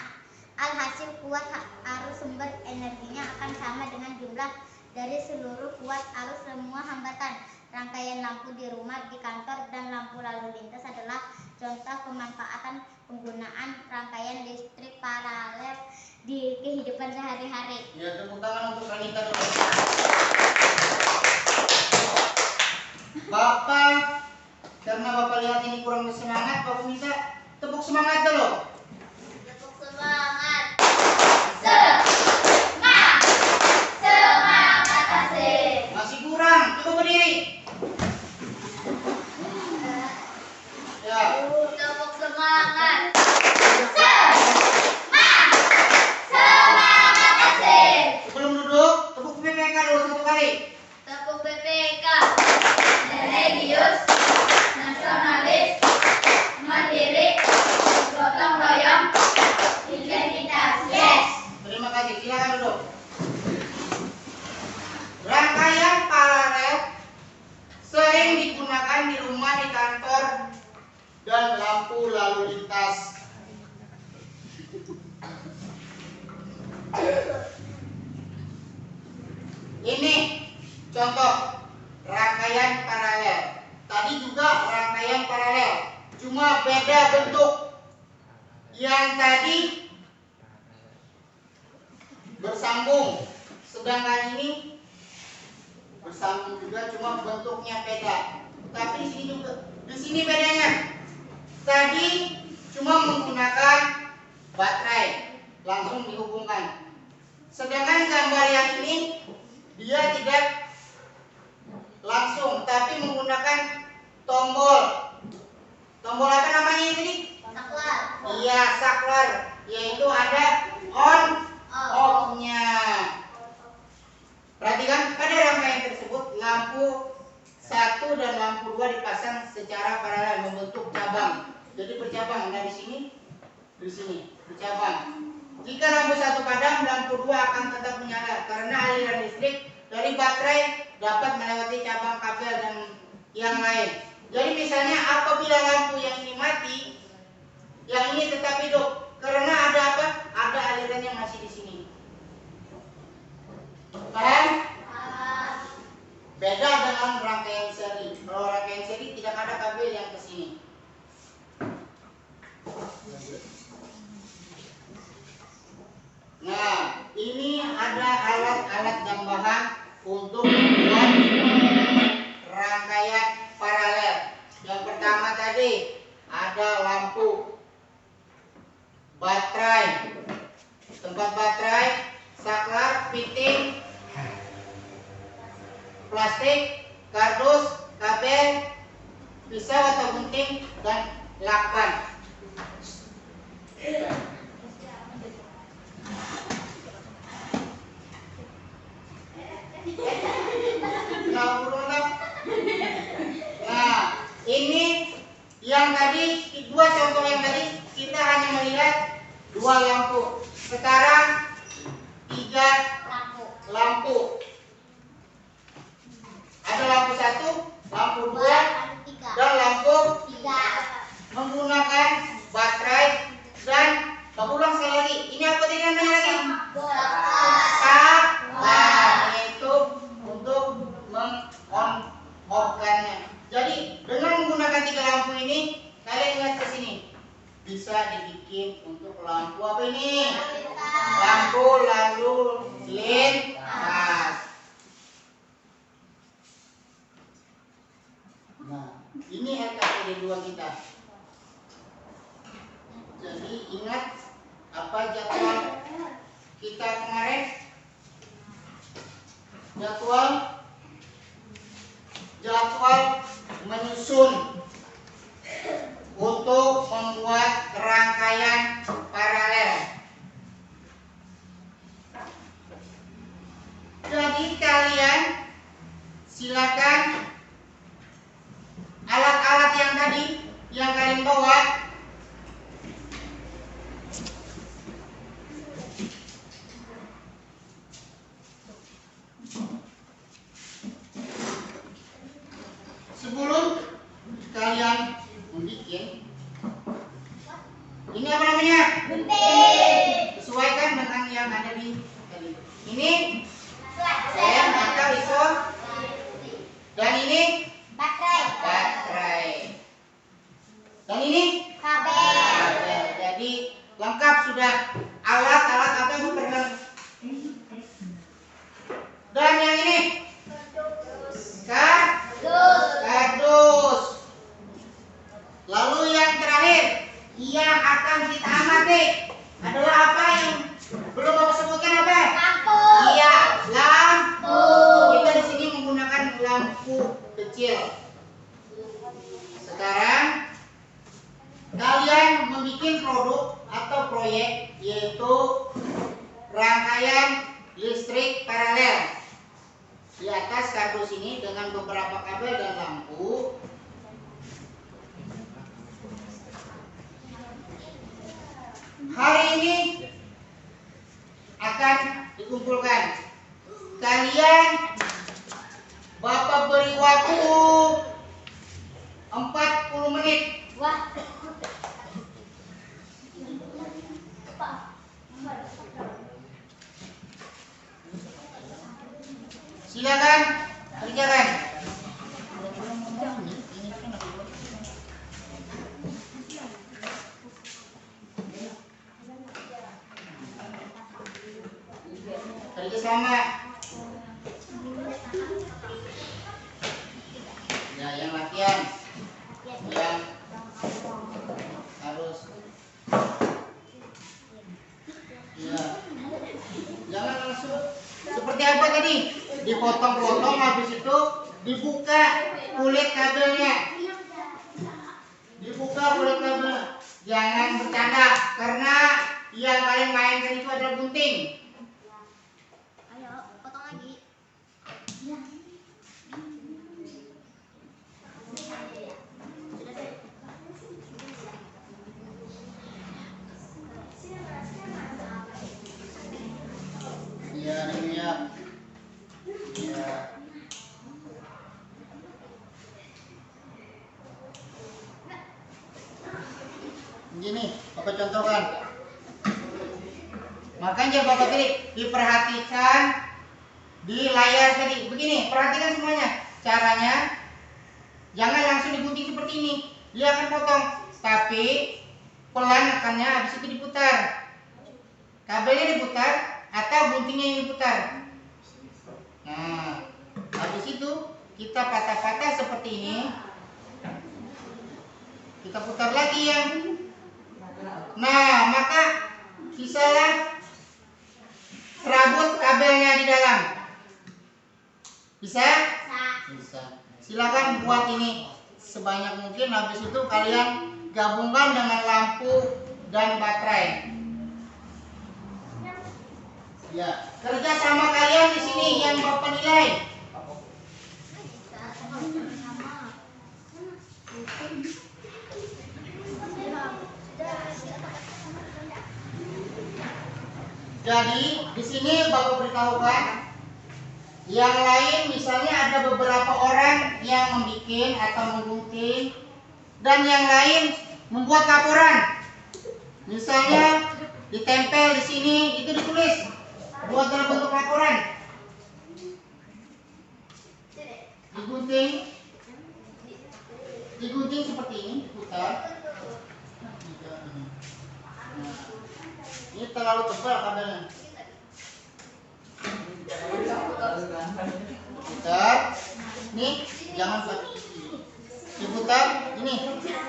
Alhasil kuat arus sumber energinya akan sama dengan jumlah dari seluruh kuat arus semua hambatan. Rangkaian lampu di rumah, di kantor, dan lampu lalu lintas adalah contoh pemanfaatan penggunaan rangkaian listrik paralel di kehidupan sehari-hari. Ya, tepuk tangan untuk Ranita dulu. Bapak, karena Bapak lihat ini kurang bersemangat, Bapak minta tepuk semangat dulu. Tepuk semangat. Semangat asik. Masih kurang, coba berdiri. Ya. Tepuk semangat. Sebelum duduk, tepuk PPK dulu 1 kali. Tepuk BPK. Religius, nasionalis, mandiri, gotong Sedangkan ini bersambung juga, cuma bentuknya beda. Tapi di sini juga, di sini bedanya. Tadi cuma menggunakan baterai langsung dihubungkan. Sedangkan gambar yang ini dia tidak langsung, tapi menggunakan tombol. Tombol apa namanya ini? Saklar. Iya, saklar. Yaitu ada on off-nya. Perhatikan pada rangkaian tersebut lampu 1 dan lampu 2 dipasang secara paralel membentuk cabang. Jadi bercabang. Nah di sini bercabang. Jika lampu 1 padam, lampu 2 akan tetap menyala karena aliran listrik dari baterai dapat melewati cabang kabel dan yang lain. Jadi misalnya apabila lampu yang ini mati, yang ini tetap hidup karena ada apa? Ada aliran yang masih di sini. Paham? Beda dengan rangkaian seri. Kalau rangkaian seri tidak ada kabel yang ke sini. Nah, ini ada alat-alat tambahan untuk membuat rangkaian paralel. Yang pertama tadi ada lampu, baterai, tempat baterai, saklar, fitting, plastik, kardus, kabel, pisau atau gunting, dan lakban. Nah, ini yang tadi, dua contoh yang tadi kita hanya melihat 2 lampu. Sekarang 3 lampu. Ada lampu 1, lampu 2, dan lampu 3 menggunakan baterai dan ulang sekali lagi. Ini apa tadi namanya lagi? Saklar, yaitu untuk meng-on-off-kannya. Jadi dengan menggunakan 3 lampu ini, kalian lihat ke sini. Bisa dibikin untuk lampu apa ini? Lampu lalu lintas. Nah, ini LKPD 2 kita. Jadi ingat apa jadwal kita kemarin? Jadwal menyusun untuk membuat rangkaian paralel. Jadi kalian silakan alat-alat yang tadi yang kalian bawa sebelum kalian membuat ini apa namanya? Sesuaikan dengan yang ada di tadi. Ini sel atau iso, dan ini baterai. Dan ini kabel. Jadi lengkap sudah alat-alat apa yang diperlukan. Dan yang ini kardus. Lalu yang terakhir yang akan kita amati adalah apa yang belum aku sebutkan apa? Lampu. Iya, lampu. Kita di sini menggunakan lampu kecil. Sekarang kalian membuat produk atau proyek yaitu rangkaian listrik paralel. Di atas kardus ini dengan beberapa kabel dan lampu. Hari ini akan dikumpulkan. Kalian Bapak beri waktu 40 menit. Wah. Silakan kerjakan. Kerjasama langsung seperti apa tadi? Dipotong-potong, habis itu dibuka kulit kabelnya. Dibuka kulit kabel. Jangan bercanda karena yang kalian mainkan itu adalah gunting. Ayo, potong lagi. Iya, ini ya. Iya. Gini, Bapak contohkan. Makanya Bapak tadi diperhatikan di layar tadi. Begini, perhatikan semuanya. Caranya jangan langsung digunting seperti ini. Dia akan potong, tapi pelan nekannya, habis itu diputar. Kabelnya diputar atau guntingnya yang diputar. Nah, habis itu kita patah-patah seperti ini. Kita putar lagi yang. Nah, maka bisalah serabut kabelnya di dalam. Bisa? Bisa. Silakan buat ini sebanyak mungkin. Habis itu kalian gabungkan dengan lampu dan baterai. Ya, kerja sama kalian di sini yang Bapak nilai. Jadi di sini Bapak beritahukan, yang lain misalnya ada beberapa orang yang membuat atau menggunting, dan yang lain membuat laporan. Misalnya ditempel di sini, itu ditulis buat dalam bentuk laporan. Digunting seperti ini, putar. Ini terlalu tebal kabelnya. Putar. Nih, jangan diputar. Ini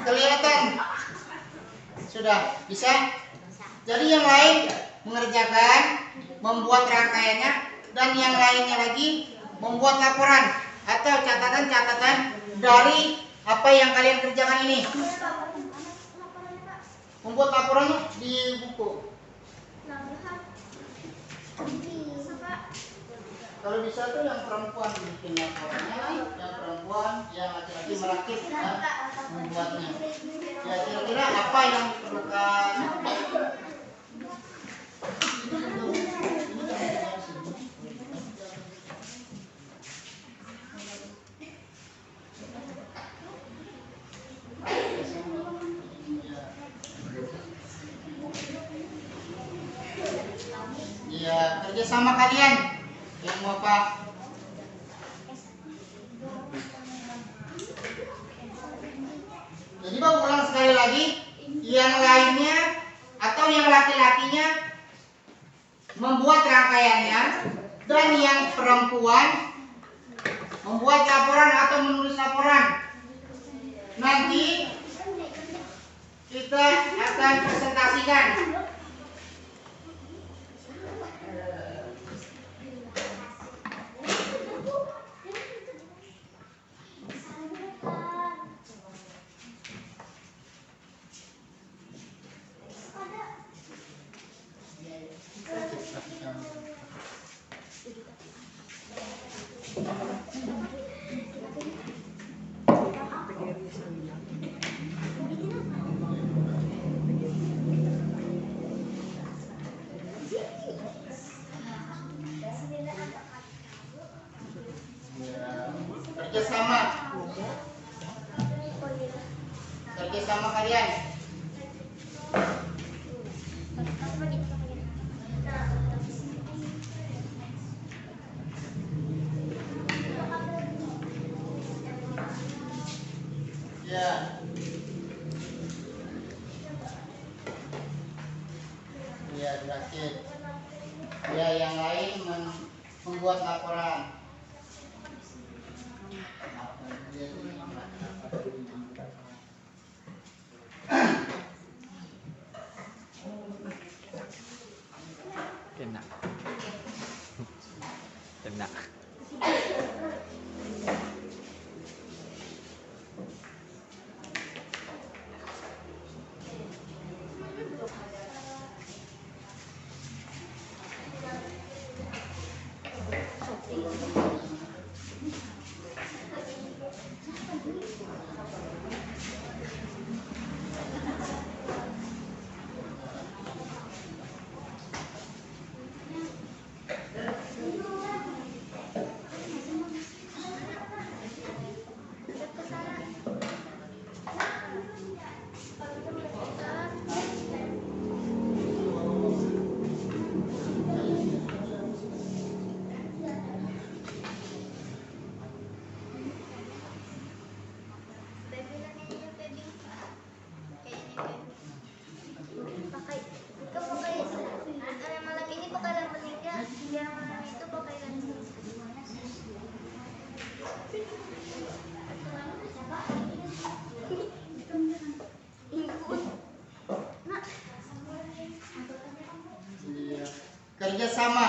kelihatan. Sudah bisa. Jadi yang lain mengerjakan, membuat rangkaiannya, dan yang lainnya lagi membuat laporan atau catatan-catatan dari apa yang kalian kerjakan ini. Membuat laporannya di buku. Kalau bisa tuh yang perempuan bikin laporannya, yang perempuan, yang laki-laki merakit dan membuatnya. Ya kira-kira apa yang diperlukan? Ya, kerja sama kalian yang mau apa? Jadi Bapak ulang sekali lagi, yang lainnya atau yang laki-lakinya membuat rangkaiannya, dan yang perempuan membuat laporan atau menulis laporan. Nanti kita akan presentasikan. Kerjasama kalian. Ya. Ya, rakit. Ya, yang lain membuat laporan. Kena. Kena. Malam ini pakai lemon tiga, biar malam itu pakai lemon. Iya. Kerjasama.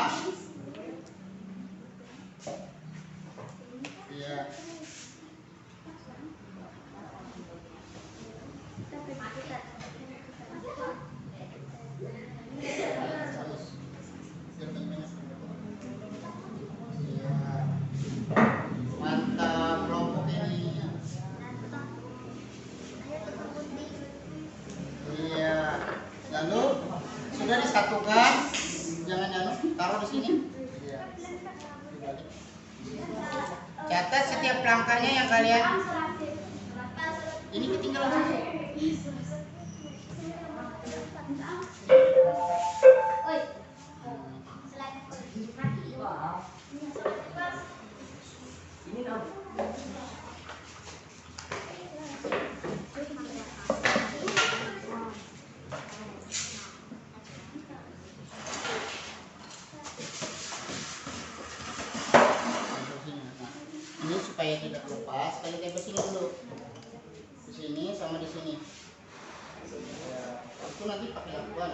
Iya. Mantap kelompok ini. Iya. Lalu sudah disatukan. Jangan taruh di sini. Iya. Dibalik. Catat setiap langkahnya yang kalian. Ini ketinggalan satu. Ini supaya tidak lepas, kalian tempel sini dulu. Di sini sama di sini. Ya, itu nanti pakai lakukan.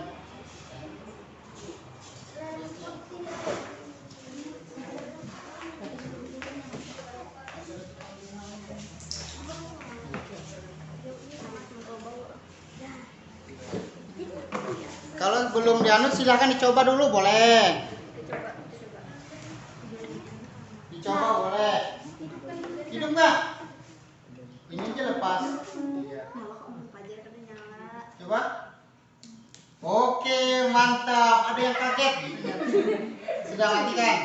Kalau belum dianu silahkan dicoba dulu, boleh. Dicoba boleh. Hidup nggak? Ini aja lepas. Iya. Coba. Oke, mantap. Ada yang kaget. Sudah mati kan?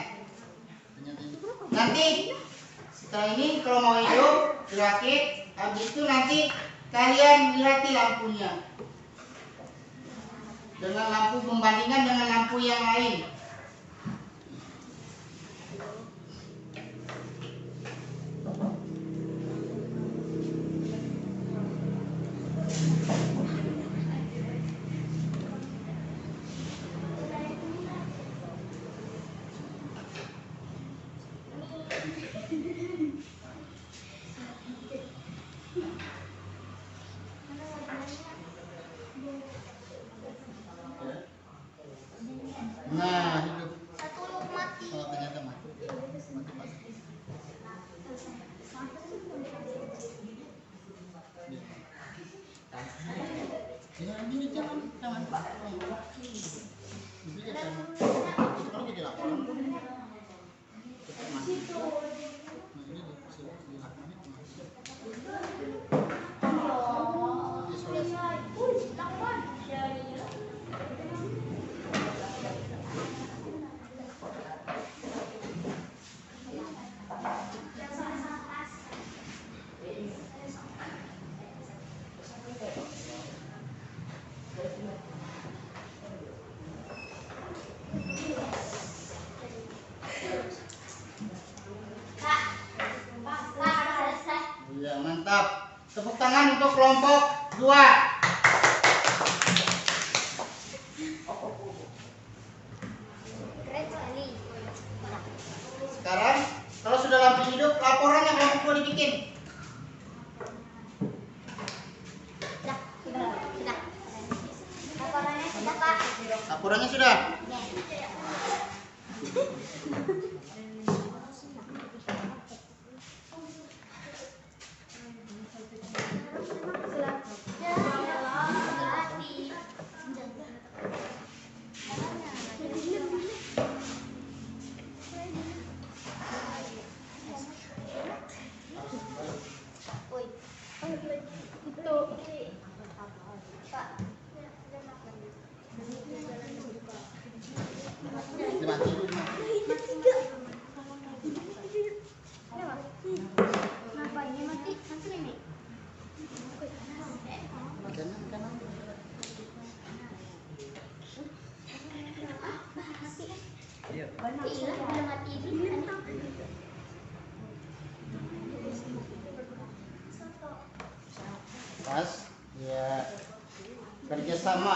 Nanti setelah ini kalau mau hidup, dirakit. Habis itu nanti kalian lihat lampunya. Dengan lampu pembandingan dengan lampu yang lain. Nah, hidup. Satu mati. Oh, ternyata mati. Mati pas. Ini jangan. Ini jangan. Itu kalau kita laporan. Cepat mati. Nah, ini dilakukan isolasi. Iya, mantap. Tepuk tangan untuk kelompok 2. Sekarang kalau sudah lampu hidup, laporannya kelompok 2 dibikin. Sudah. Laporannya sudah, Pak. Laporannya sudah. mati dulu. Kenapa ini mati? Santri ini. Kanan. Iya. Iya, udah mati dulu. Pas. Ya. Kerjasama.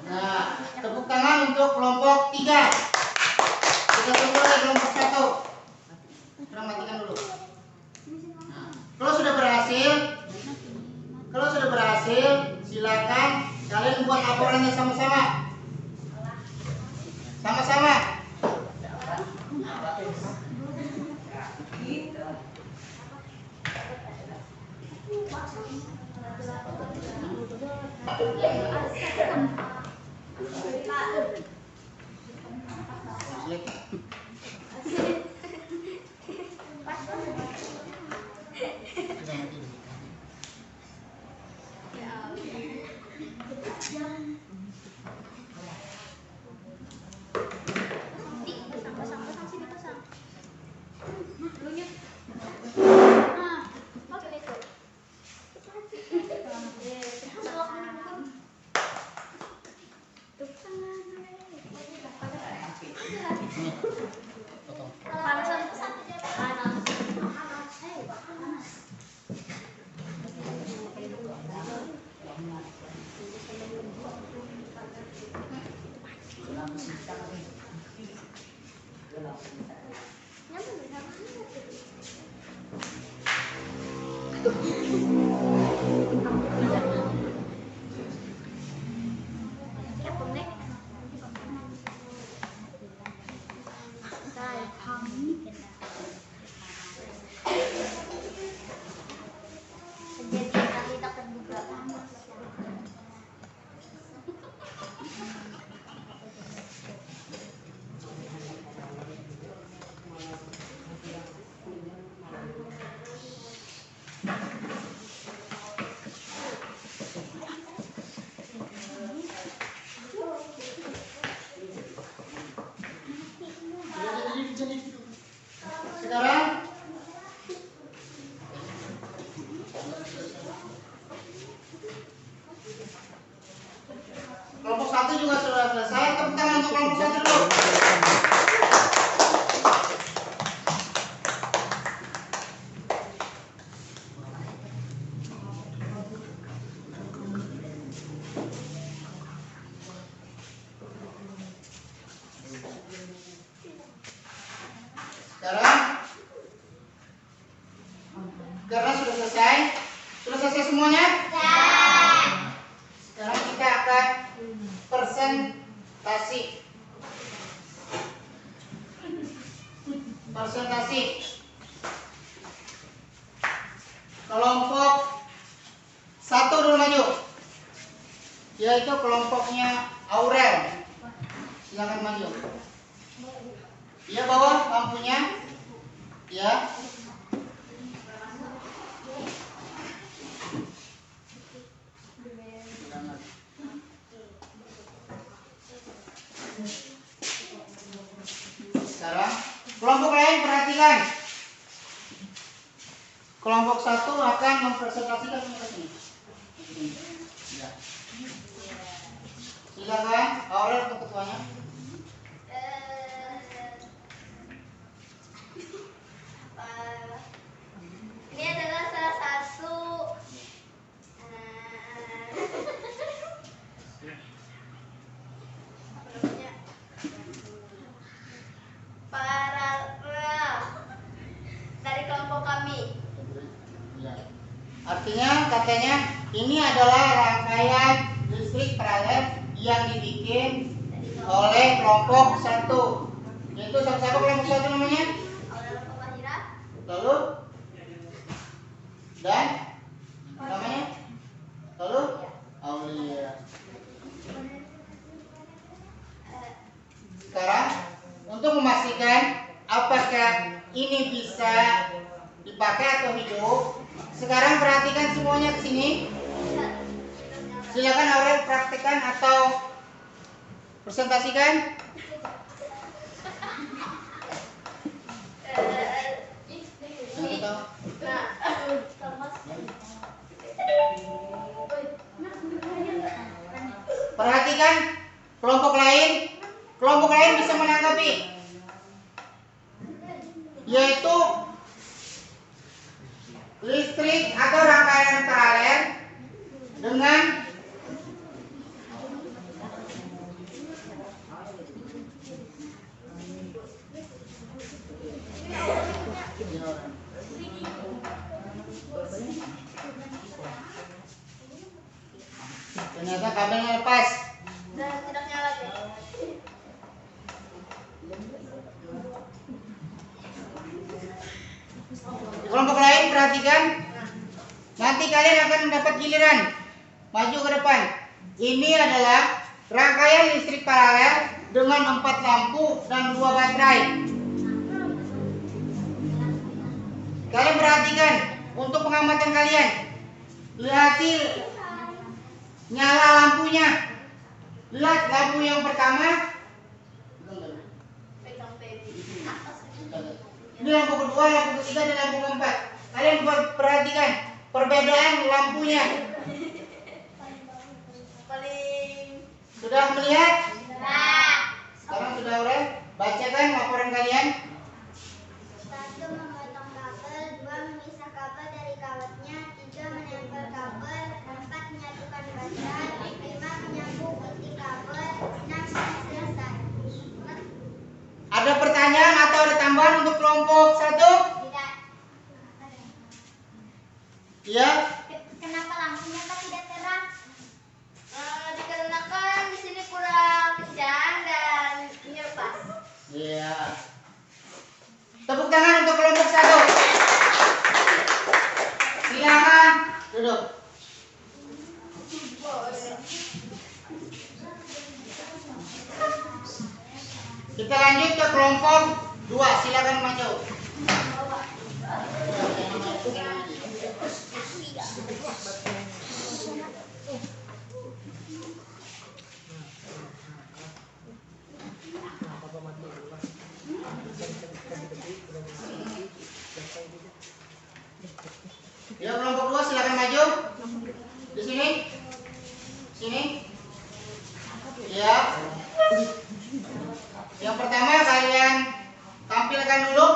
Nah, tepuk tangan untuk kelompok 3. Kita tunggu lagi kelompok 1. Kurang matikan dulu. Nah, kalau sudah berhasil, silakan kalian buat laporannya sama-sama. Sama-sama. Sekarang kelompok 1 juga sudah selesai. Tepuk tangan untuk kelompok 1 dulu. Sekarang karena sudah selesai semuanya. Sekarang kita akan presentasi kelompok 1 dulu maju, yaitu kelompoknya Aurel. Silakan maju. Ya, bawa lampunya. Ya. Sekarang kelompok lain perhatikan. Kelompok 1 akan mempresentasikan ke sini. Ya. Silakan, Aurel untuk ketuanya. Ini adalah salah satu paralel dari kelompok kami. Artinya katanya ini adalah rangkaian listrik paralel yang dibikin oleh kelompok 1. Yaitu siapa kelompok 1 namanya? Lalu dan namanya? Lalu Aulia. Sekarang untuk memastikan apakah ini bisa dipakai atau hidup, sekarang perhatikan semuanya ke sini. Silakan Aurel praktekkan atau presentasikan. Perhatikan kelompok lain bisa menanggapi, yaitu listrik atau rangkaian paralel dengan ternyata kabelnya lepas. Dan tidak nyala guys. Kelompok lain perhatikan. Nanti kalian akan mendapat giliran. Maju ke depan. Ini adalah rangkaian listrik paralel dengan 4 lampu dan 2 baterai. Kalian perhatikan untuk pengamatan kalian. Lihat nyala lampunya. Lihat lampu yang pertama. Ini lampu kedua, lampu ketiga, dan lampu keempat. Kalian perhatikan perbedaan lampunya. Sudah melihat? Sekarang sudah Aurel, bacakan laporan kalian. 1. Memotong kabel. 2. Memisah kabel dari kawatnya. 3. Menempel kabel. 4. Menyatukan baterai. 5. Menyambung inti kabel. 6. Selesai. Ada pertanyaan atau ada tambahan untuk kelompok 1? Tidak. Iya. Kenapa lampunya Pak tidak terang? Dikarenakan di sini kurang kencang dan ini lepas. Iya. Tepuk tangan untuk kelompok 1. Silakan duduk. Kita lanjut ke kelompok 2. Silakan maju. Ya, kelompok 2 silakan maju. Di sini. Sini. Ya. Yang pertama kalian tampilkan dulu.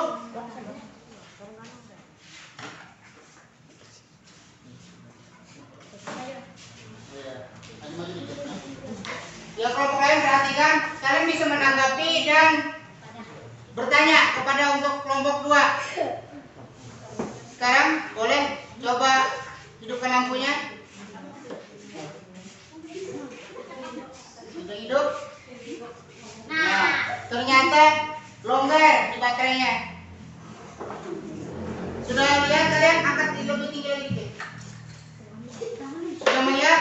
Ya, kelompok lain perhatikan. Kalian bisa menanggapi dan bertanya kepada untuk kelompok 2. Sekarang boleh coba hidupkan lampunya. Sudah hidup. Nah, ternyata longgar di baterainya. Sudah lihat kalian? Angkat lebih tinggi lagi. Sudah melihat?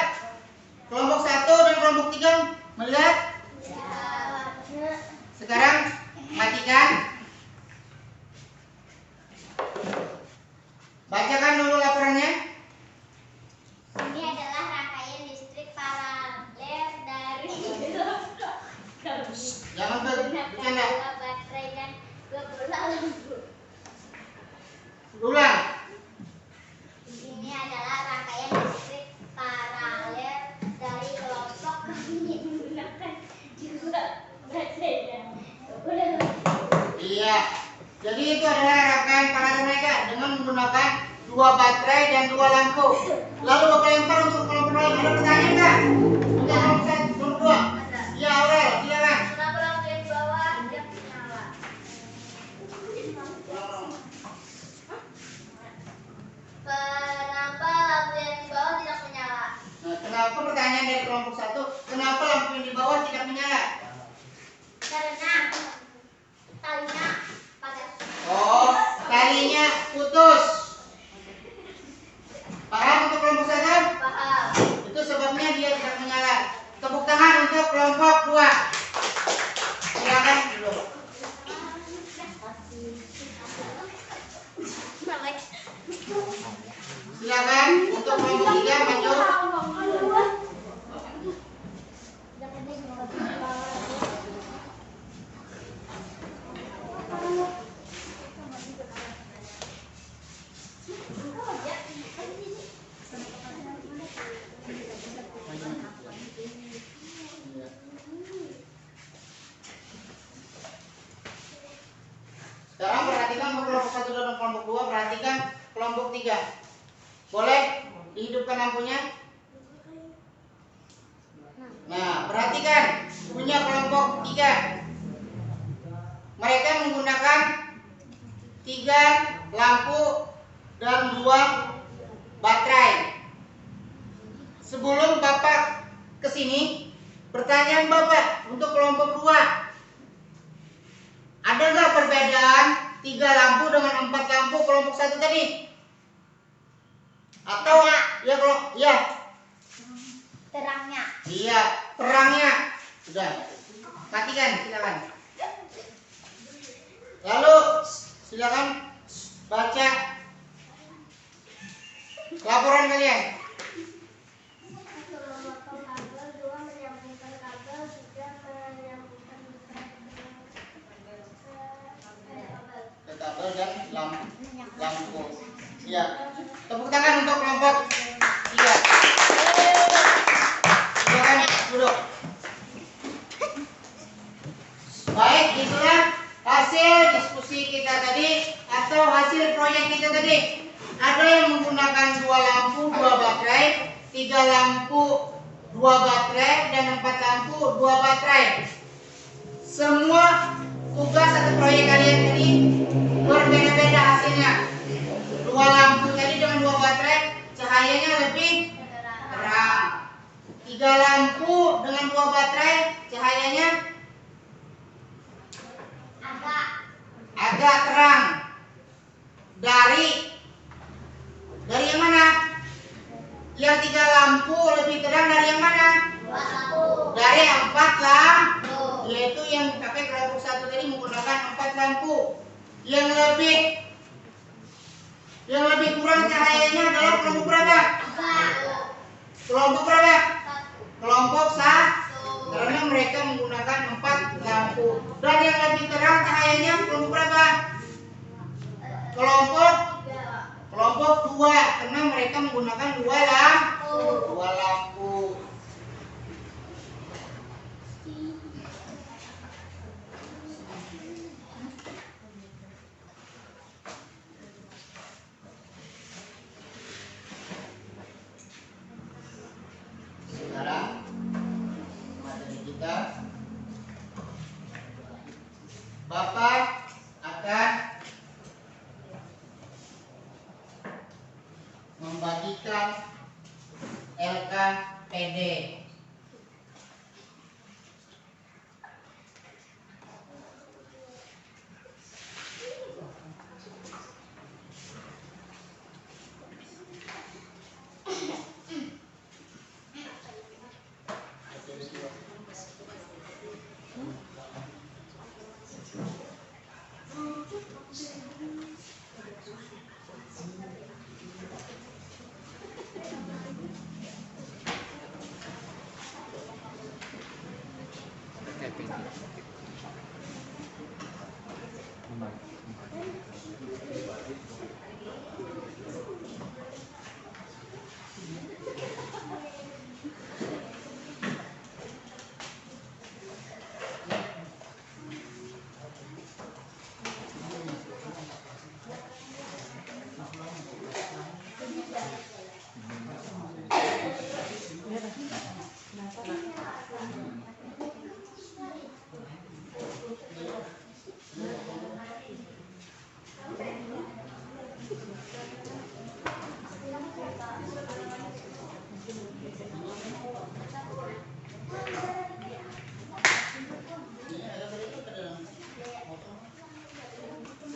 Kelompok 1 dan kelompok 3 melihat? Sekarang matikan. Bacakan dulu laporannya. Ini adalah rangkaian listrik paralel dari Jangan bercanda. baterai dan 2 lampu. Ulang. Ini adalah rangkaian listrik paralel dari kelompok kami menggunakan 2 baterai dan 2 lampu. Iya. Jadi itu adalah rangkaian paralel mereka dengan menggunakan 2 baterai dan 2 lampu. Lalu Bapak lempar untuk kelompok lain. Ada pertanyaan nggak? Untuk kelompok 1, kelompok 2. Ya, Aurel, silakan. Kenapa lampu yang di bawah tidak menyala? Kenapa lampu yang di bawah tidak menyala? Nah, kenapa pertanyaan dari kelompok 1? Kenapa lampu yang di bawah tidak menyala? Karena talinya padat. Oh, talinya putus. Paham untuk kelompok 1? Paham. Itu sebabnya dia tidak menyala. Tepuk tangan untuk kelompok 2. Silakan dulu. Silakan untuk kelompok 3 maju. kelompok 3. Boleh dihidupkan lampunya? Nah, perhatikan punya kelompok 3. Mereka menggunakan 3 lampu dan 2 baterai. Sebelum Bapak kesini, pertanyaan Bapak untuk kelompok 2. Ada nggak perbedaan 3 lampu dengan 4 lampu kelompok 1 tadi? Atau ya kalau ya Terangnya. iya terangnya sudah matikan, silakan. Lalu silakan baca laporan kalian. Satu memotong kabel, 2 menyambungkan kabel, 3 menyambungkan Ke kabel dan lampu. Ya, tepuk tangan untuk kelompok 3. Silakan duduk. Baik, itulah hasil diskusi kita tadi atau hasil proyek kita tadi. Ada yang menggunakan 2 lampu, 2 baterai, 3 lampu, 2 baterai, dan 4 lampu, 2 baterai. Semua tugas atau proyek kalian tadi berbeda-beda hasilnya. 2 lampu tadi dengan 2 baterai, cahayanya lebih terang. 3 lampu dengan 2 baterai, cahayanya agak terang. Dari yang mana? Yang 3 lampu lebih terang dari yang mana? Dari 4 lampu. Yaitu yang pakai kelompok 1 tadi menggunakan 4 lampu. Yang lebih kurang cahayanya adalah kelompok berapa? Kelompok berapa? Kelompok 1. Karena mereka menggunakan 4 lampu. Dan yang lebih terang cahayanya kelompok berapa? Kelompok 2. Karena mereka menggunakan 2 lampu. Sekarang materi kita, Bapak akan membagikan LKPD.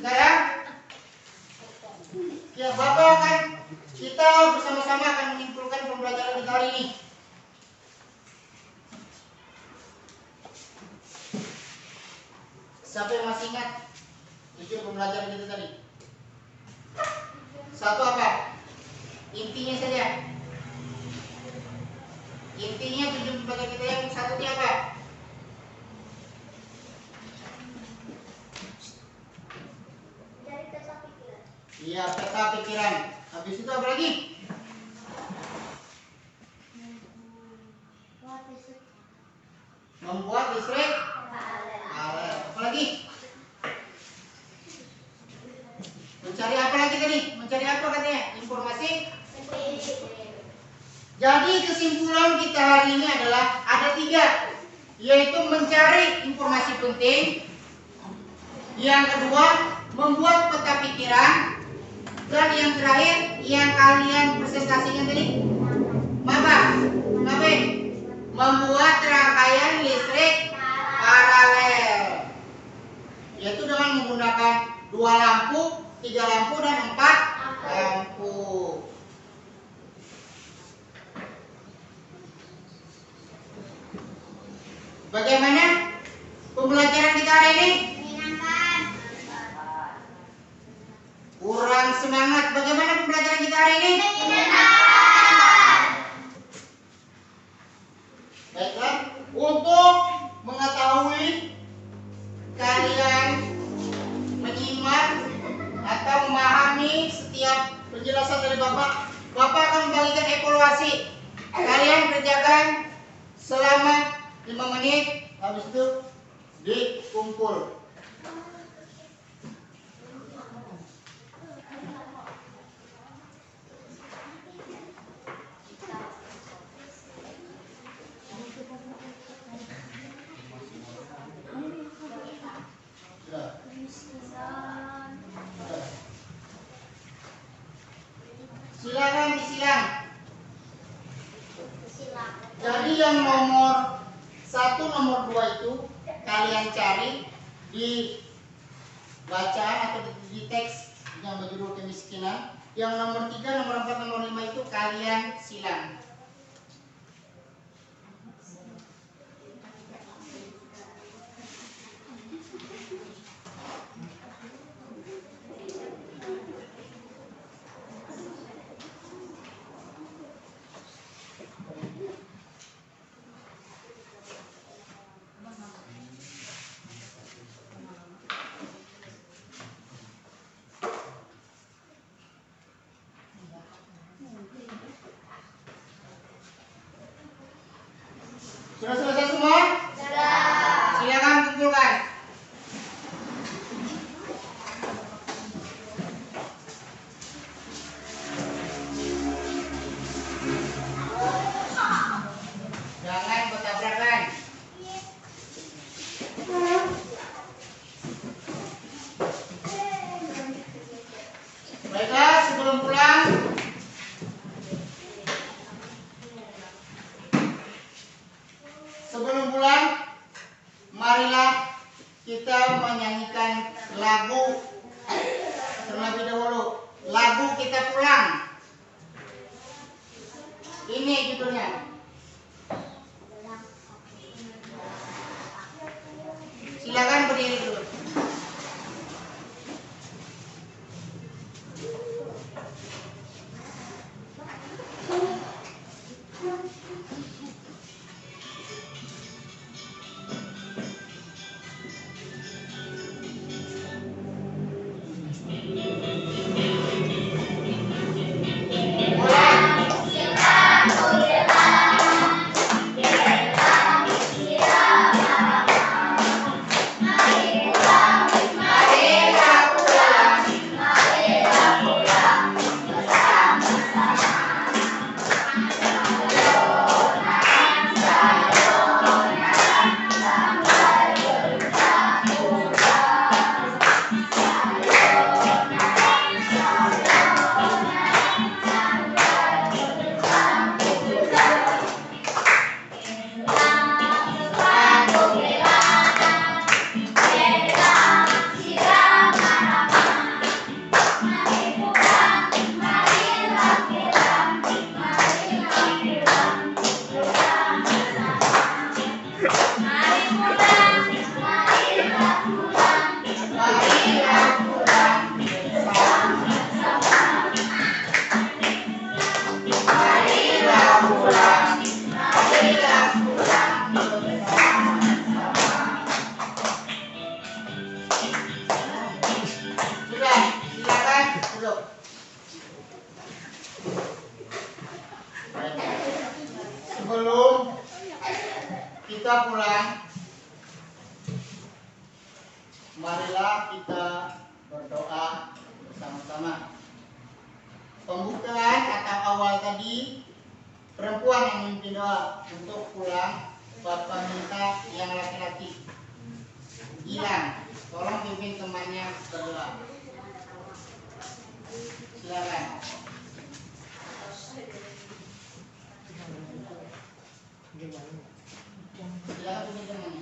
Sekarang ya Bapak akan kita bersama-sama akan menyimpulkan pembelajaran kita hari ini. Siapa yang masih ingat tujuan pembelajaran kita tadi? Satu apa? Intinya saja. Intinya tujuan pembelajaran kita yang satu itu apa? Dari peta pikiran. Iya, peta pikiran. Habis itu apa lagi? Membuat listrik alet. Apa lagi? Mencari apa lagi tadi? Mencari apa katanya? usulan kita hari ini adalah ada 3, yaitu mencari informasi penting, yang kedua membuat peta pikiran, dan yang terakhir yang kalian presentasikan tadi membuat rangkaian listrik paralel, yaitu dengan menggunakan 2 lampu, 3 lampu, dan 4 lampu. Bagaimana pembelajaran kita hari ini? Menyenangkan. Kurang semangat. Bagaimana pembelajaran kita hari ini? Menyenangkan. Baiklah, untuk mengetahui kalian menyimak atau memahami setiap penjelasan dari Bapak akan membagikan evaluasi. Kalian kerjakan selama 5 menit, habis itu dikumpul. Silakan disilang. Jadi yang nomor 1, nomor 2 itu kalian cari di bacaan atau di teks yang berjudul kemiskinan. Yang nomor 3, nomor 4, nomor 5 itu kalian silang. Sudah selesai semua? Sudah. Silakan kumpulkan. Jangan bertabrakan. Baiklah, sebelum pulang marilah kita menyanyikan lagu terlebih dahulu. Lagu kita pulang. Ini judulnya. Silakan berdiri dulu. Sebelum kita pulang, marilah kita berdoa bersama-sama. Pembukaan atau awal tadi perempuan yang memimpin doa untuk pulang. Bapak minta yang laki-laki hilang, tolong pimpin temannya berdoa. Silakan. Silakan pimpin teman.